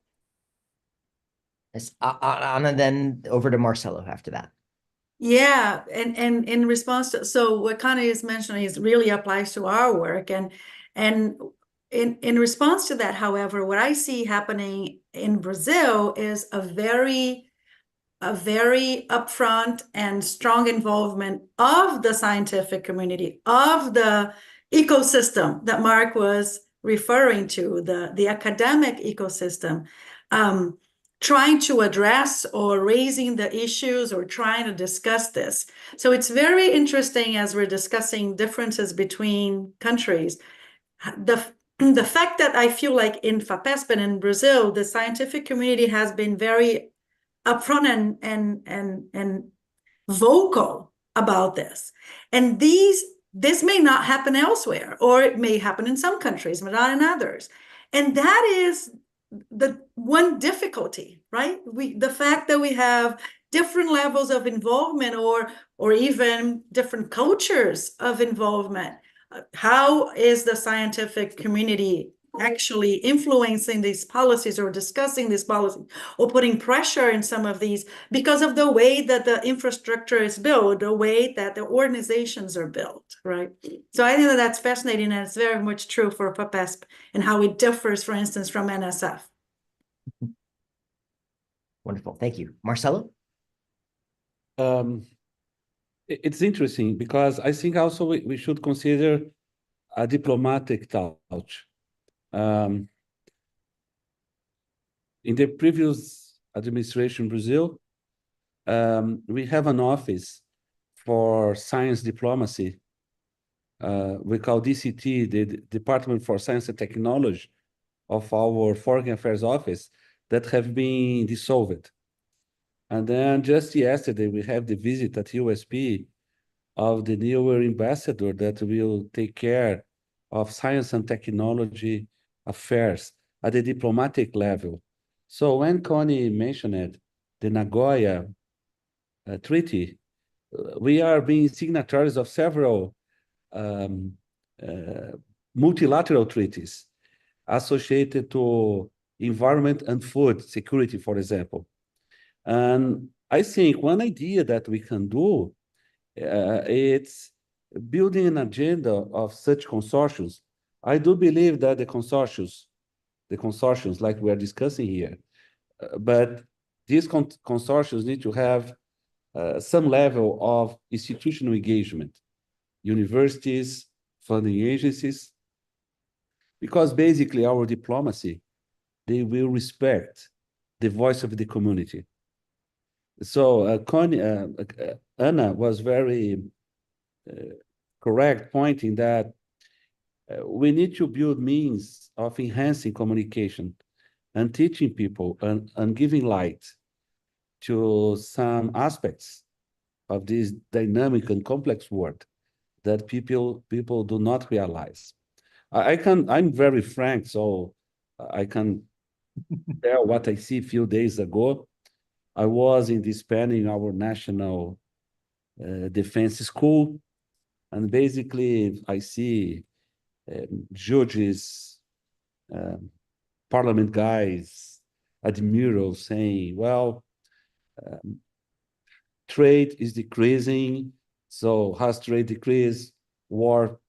Yes, Anna, then over to Marcelo after that. Yeah, and in response to, so what Connie is mentioning is really applies to our work, and in response to that, however, what I see happening in Brazil is a very upfront and strong involvement of the scientific community, of the ecosystem that Mark was referring to, the academic ecosystem, trying to address or raising the issues or trying to discuss this. So it's very interesting as we're discussing differences between countries. The fact that I feel like in FAPESP and in Brazil, the scientific community has been very upfront and vocal about this. And this may not happen elsewhere, or it may happen in some countries, but not in others. And that is the one difficulty, right? The fact that we have different levels of involvement or even different cultures of involvement. How is the scientific community actually influencing these policies or discussing these policies or putting pressure in some of these because of the way that the infrastructure is built, the way that the organizations are built, right? So I think that that's fascinating, and it's very much true for FAPESP and how it differs, for instance, from NSF. Wonderful, thank you. Marcelo? It's interesting because I think also we should consider a diplomatic touch. In the previous administration in Brazil, we have an office for science diplomacy. We call DCT, the Department for Science and Technology of our Foreign Affairs Office, that have been dissolved. And then just yesterday, we have the visit at USP of the new ambassador that will take care of science and technology affairs at the diplomatic level. So when Connie mentioned the Nagoya Treaty, we are being signatories of several multilateral treaties associated to environment and food security, for example. And I think one idea that we can do it's building an agenda of such consortiums. I do believe that the consortiums like we are discussing here, but these consortiums need to have some level of institutional engagement, universities, funding agencies, because basically our diplomacy, they will respect the voice of the community. So Anna was very correct, pointing that we need to build means of enhancing communication and teaching people and giving light to some aspects of this dynamic and complex world that people do not realize. I'm very frank, so I can tell what I see a few days ago. I was in this panel in our national defense school, and basically I see judges, parliament guys, admirals saying, well, trade is decreasing, so as trade decrease, war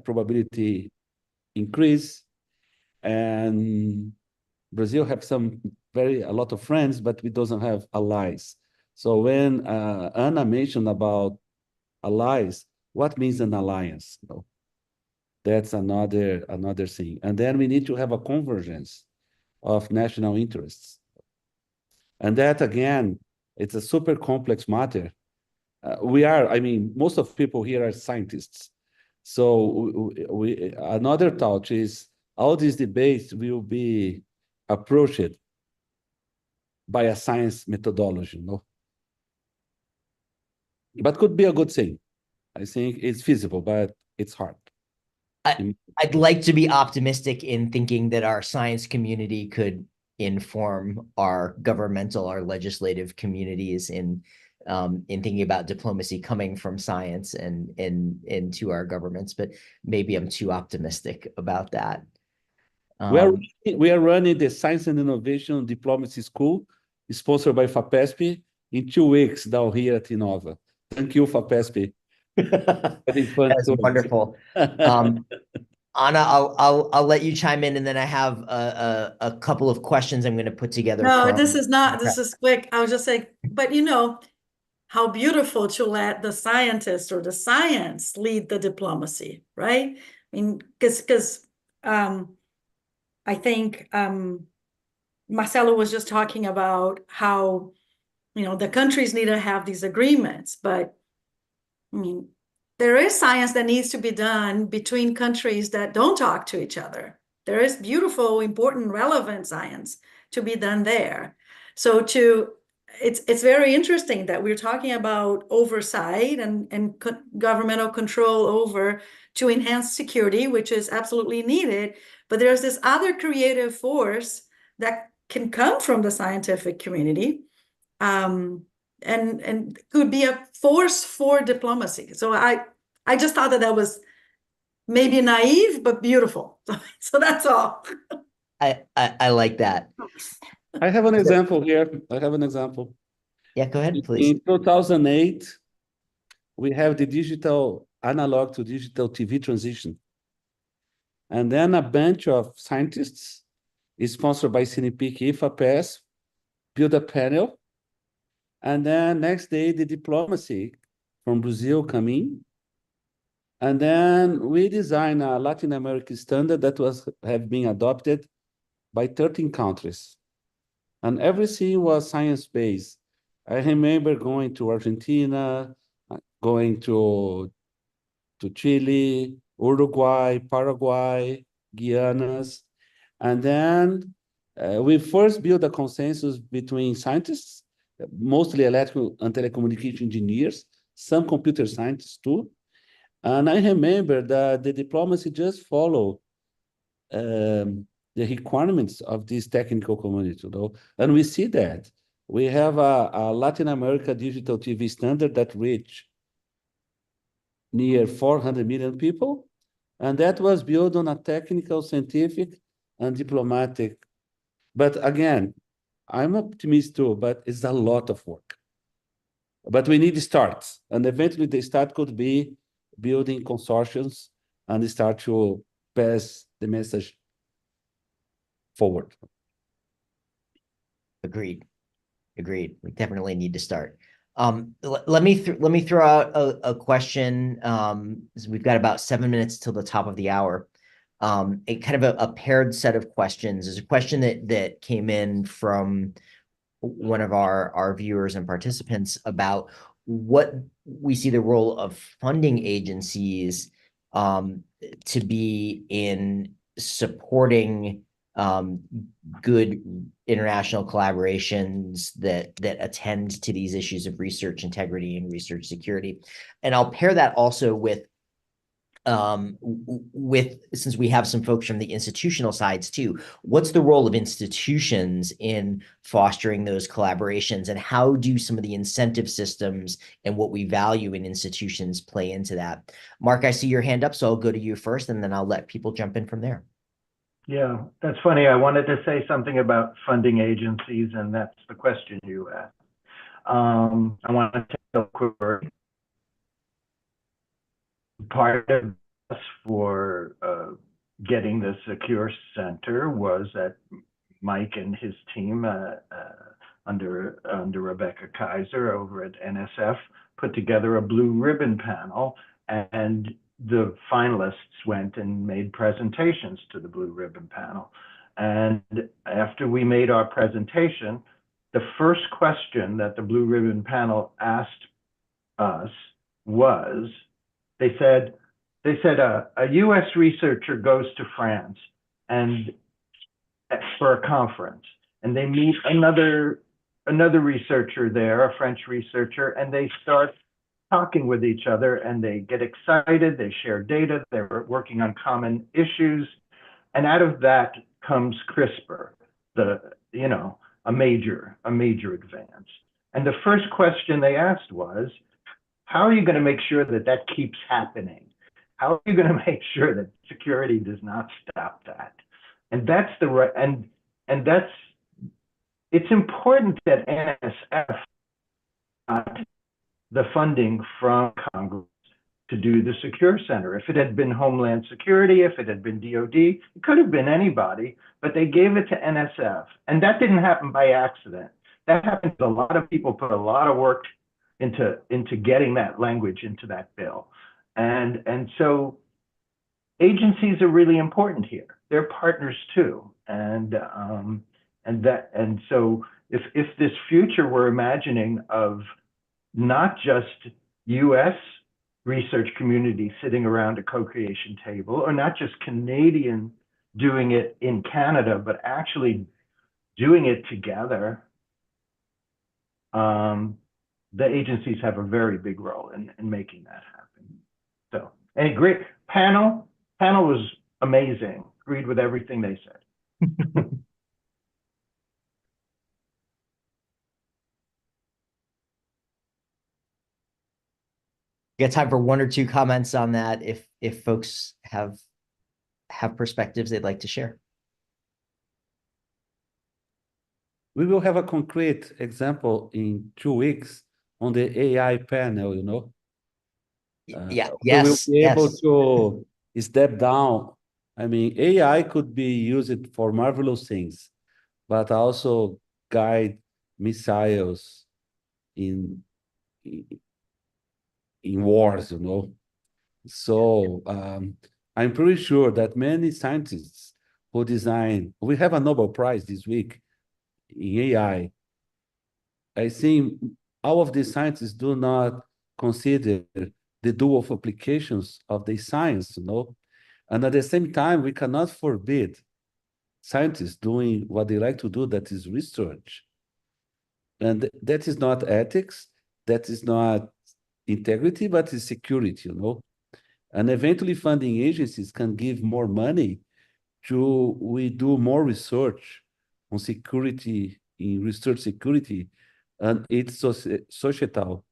probability increase, and Brazil have a lot of friends, but we doesn't have allies. So when Anna mentioned about allies, what means an alliance? You know, that's another thing. And then we need to have a convergence of national interests. And that, again, it's a super complex matter. I mean, most of people here are scientists. So another thought is all these debates will be approached by a science methodology, no? But could be a good thing. I think it's feasible, but it's hard. I'd like to be optimistic in thinking that our science community could inform our governmental, our legislative communities in thinking about diplomacy coming from science and into our governments, but maybe I'm too optimistic about that. We are running the Science and Innovation Diplomacy School, sponsored by FAPESP, in 2 weeks down here at Innova. Thank you, FAPESP. That's wonderful. Anna, I'll let you chime in, and then I have a couple of questions I'm going to put together. No, this is quick. I was just saying, but you know, how beautiful to let the scientist or the science lead the diplomacy, right? I mean, because I think Marcelo was just talking about how, you know, the countries need to have these agreements, but I mean, there is science that needs to be done between countries that don't talk to each other. There is beautiful, important, relevant science to be done there. So it's very interesting that we're talking about oversight and governmental control over to enhance security, which is absolutely needed. But there's this other creative force that can come from the scientific community, and could be a force for diplomacy. So I just thought that was maybe naive, but beautiful. So that's all. I like that. I have an example here. Yeah, go ahead, please. In 2008, we have the digital analog to digital TV transition. And then a bunch of scientists, sponsored by CNPq, IFAPES, built a panel. And then next day, the diplomacy from Brazil come in. And then we design a Latin American standard that have been adopted by 13 countries. And everything was science-based. I remember going to Argentina, going to Chile, Uruguay, Paraguay, Guianas. And then we first built a consensus between scientists, mostly electrical and telecommunication engineers, some computer scientists too. And I remember that the diplomacy just followed the requirements of this technical community, you know? And we see that. We have a Latin America digital TV standard that reached near 400 million people. And that was built on a technical, scientific, and diplomatic. But again, I'm optimistic too, but it's a lot of work. But we need starts. And eventually the start could be building consortiums and start to pass the message forward. Agreed. We definitely need to start. Let me throw out a question. We've got about 7 minutes till the top of the hour. A kind of a paired set of questions. There's a question that came in from one of our viewers and participants about what we see the role of funding agencies to be in supporting good international collaborations that attend to these issues of research integrity and research security. And I'll pair that also with since we have some folks from the institutional sides too, what's the role of institutions in fostering those collaborations, and how do some of the incentive systems and what we value in institutions play into that? Mark, I see your hand up, so I'll go to you first, and then I'll let people jump in from there. Yeah, that's funny. I wanted to say something about funding agencies, and that's the question you asked. I want to tell a quick story. Part of us for getting the Secure Center was that Mike and his team under Rebecca Kaiser over at NSF put together a blue ribbon panel, and the finalists went and made presentations to the blue ribbon panel. And after we made our presentation, the first question that the blue ribbon panel asked us was, they said a US researcher goes to France and for a conference, and they meet another researcher there, a French researcher, and they start talking with each other, and they get excited, they share data, they're working on common issues, and out of that comes CRISPR, a major advance. And the first question they asked was, how are you going to make sure that that keeps happening? How are you going to make sure that security does not stop that? And that's the right, and that's, it's important that NSF got the funding from Congress to do the Secure Center. If it had been Homeland Security, if it had been DOD, it could have been anybody, but they gave it to NSF. And that didn't happen by accident. That happened because a lot of people put a lot of work into getting that language into that bill. And so agencies are really important here. They're partners too. And so if this future we're imagining of not just US research community sitting around a co-creation table, or not just Canadian doing it in Canada, but actually doing it together, the agencies have a very big role in making that happen. So, any great panel was amazing. Agreed with everything they said. Get time for one or two comments on that if folks have perspectives they'd like to share. We will have a concrete example in 2 weeks on the AI panel, Yeah, so yes, we will be able yes. to step down. I mean, AI could be used for marvelous things, but also guide missiles in wars, So I'm pretty sure that many scientists who design, we have a Nobel Prize this week in AI. I think all of these scientists do not consider the dual applications of the science, And at the same time, we cannot forbid scientists doing what they like to do, that is research. And that is not ethics, that is not integrity, but it's security, And eventually funding agencies can give more money we do more research on security, in research security, and its societal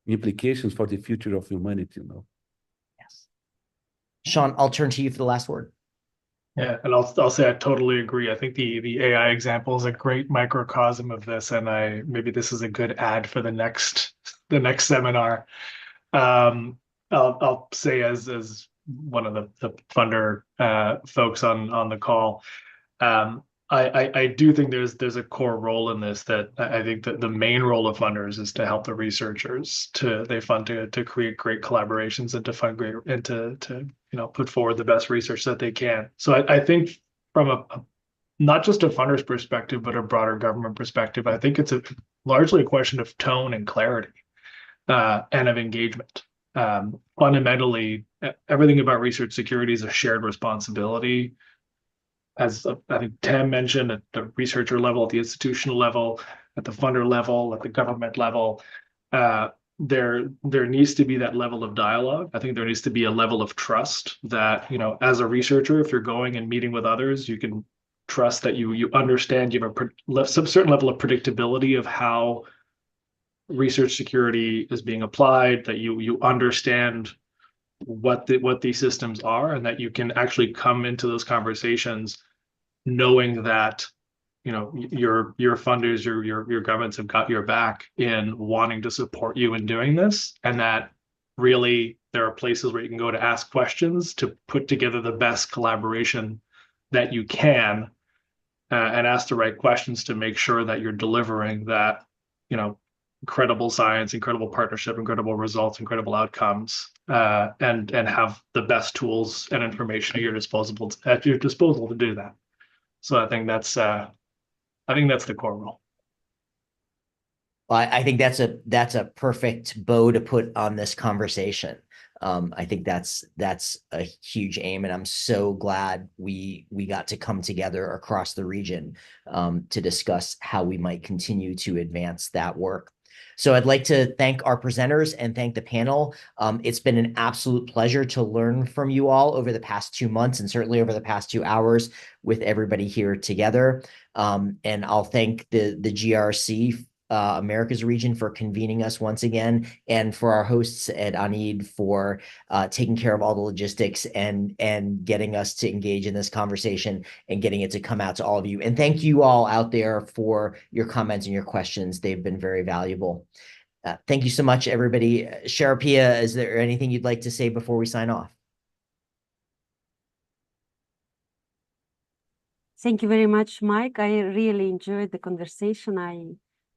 implications for the future of humanity, Yes. Sean, I'll turn to you for the last word. Yeah, and I'll say I totally agree. I think the AI example is a great microcosm of this, and maybe this is a good ad for the next seminar. I'll say as one of the funder folks on the call, I do think there's a core role in this, that I think that the main role of funders is to help the researchers they fund to create great collaborations and to fund great, and to put forward the best research that they can. So I think from a not just a funder's perspective, but a broader government perspective, I think it's largely a question of tone and clarity and of engagement. Fundamentally, everything about research security is a shared responsibility. As I think Tam mentioned, at the researcher level, at the institutional level, at the funder level, at the government level, there needs to be that level of dialogue. I think there needs to be a level of trust that, you know, as a researcher, if you're going and meeting with others, you can trust that you understand, you have some certain level of predictability of how research security is being applied, that you understand what these systems are, and that you can actually come into those conversations knowing that, you know, your funders, your governments have got your back in wanting to support you in doing this, and that really there are places where you can go to ask questions to put together the best collaboration that you can, and ask the right questions to make sure that you're delivering that, you know, incredible science, incredible partnership, incredible results, incredible outcomes, and have the best tools and information at your disposal to do that. So I think that's the core role. Well, I think that's a perfect bow to put on this conversation. I think that's a huge aim, and I'm so glad we got to come together across the region to discuss how we might continue to advance that work. So I'd like to thank our presenters and thank the panel. It's been an absolute pleasure to learn from you all over the past 2 months, and certainly over the past 2 hours with everybody here together. And I'll thank the GRC Americas region for convening us once again, and for our hosts at Anid for taking care of all the logistics and getting us to engage in this conversation and getting it to come out to all of you. And thank you all out there for your comments and your questions. They've been very valuable. Thank you so much, everybody. Sharapia, is there anything you'd like to say before we sign off? Thank you very much, Mike. I really enjoyed the conversation.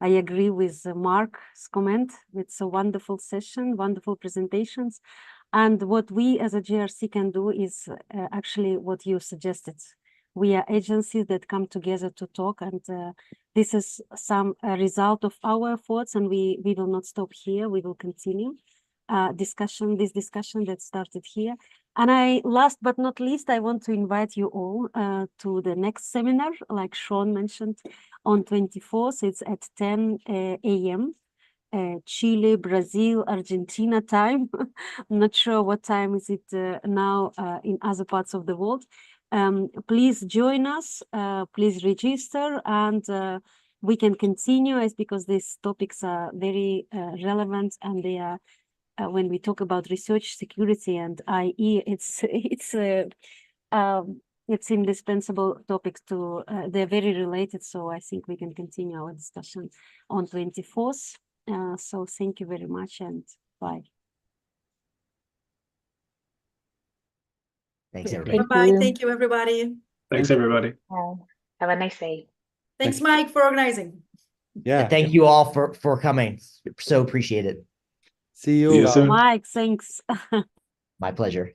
I agree with Mark's comment. It's a wonderful session, wonderful presentations. And what we as a GRC can do is actually what you suggested. We are agencies that come together to talk, and this is some result of our efforts, and we will not stop here. We will continue this discussion that started here. And last but not least, I want to invite you all to the next seminar, like Sean mentioned, on 24th. It's at 10 a.m. Chile, Brazil, Argentina time. I'm not sure what time is it now in other parts of the world. Please join us, please register, and we can continue, because these topics are very relevant, and they are, when we talk about research security and IE, it's indispensable topics to, they're very related, so I think we can continue our discussion on 24th. So thank you very much, and bye. Thanks, everybody. Bye-bye. Thank you, everybody. Thanks, everybody. Have a nice day. Thanks, Mike, for organizing. Yeah. Thank you all for coming. So appreciate it. See you. See you soon. Mike, thanks. My pleasure.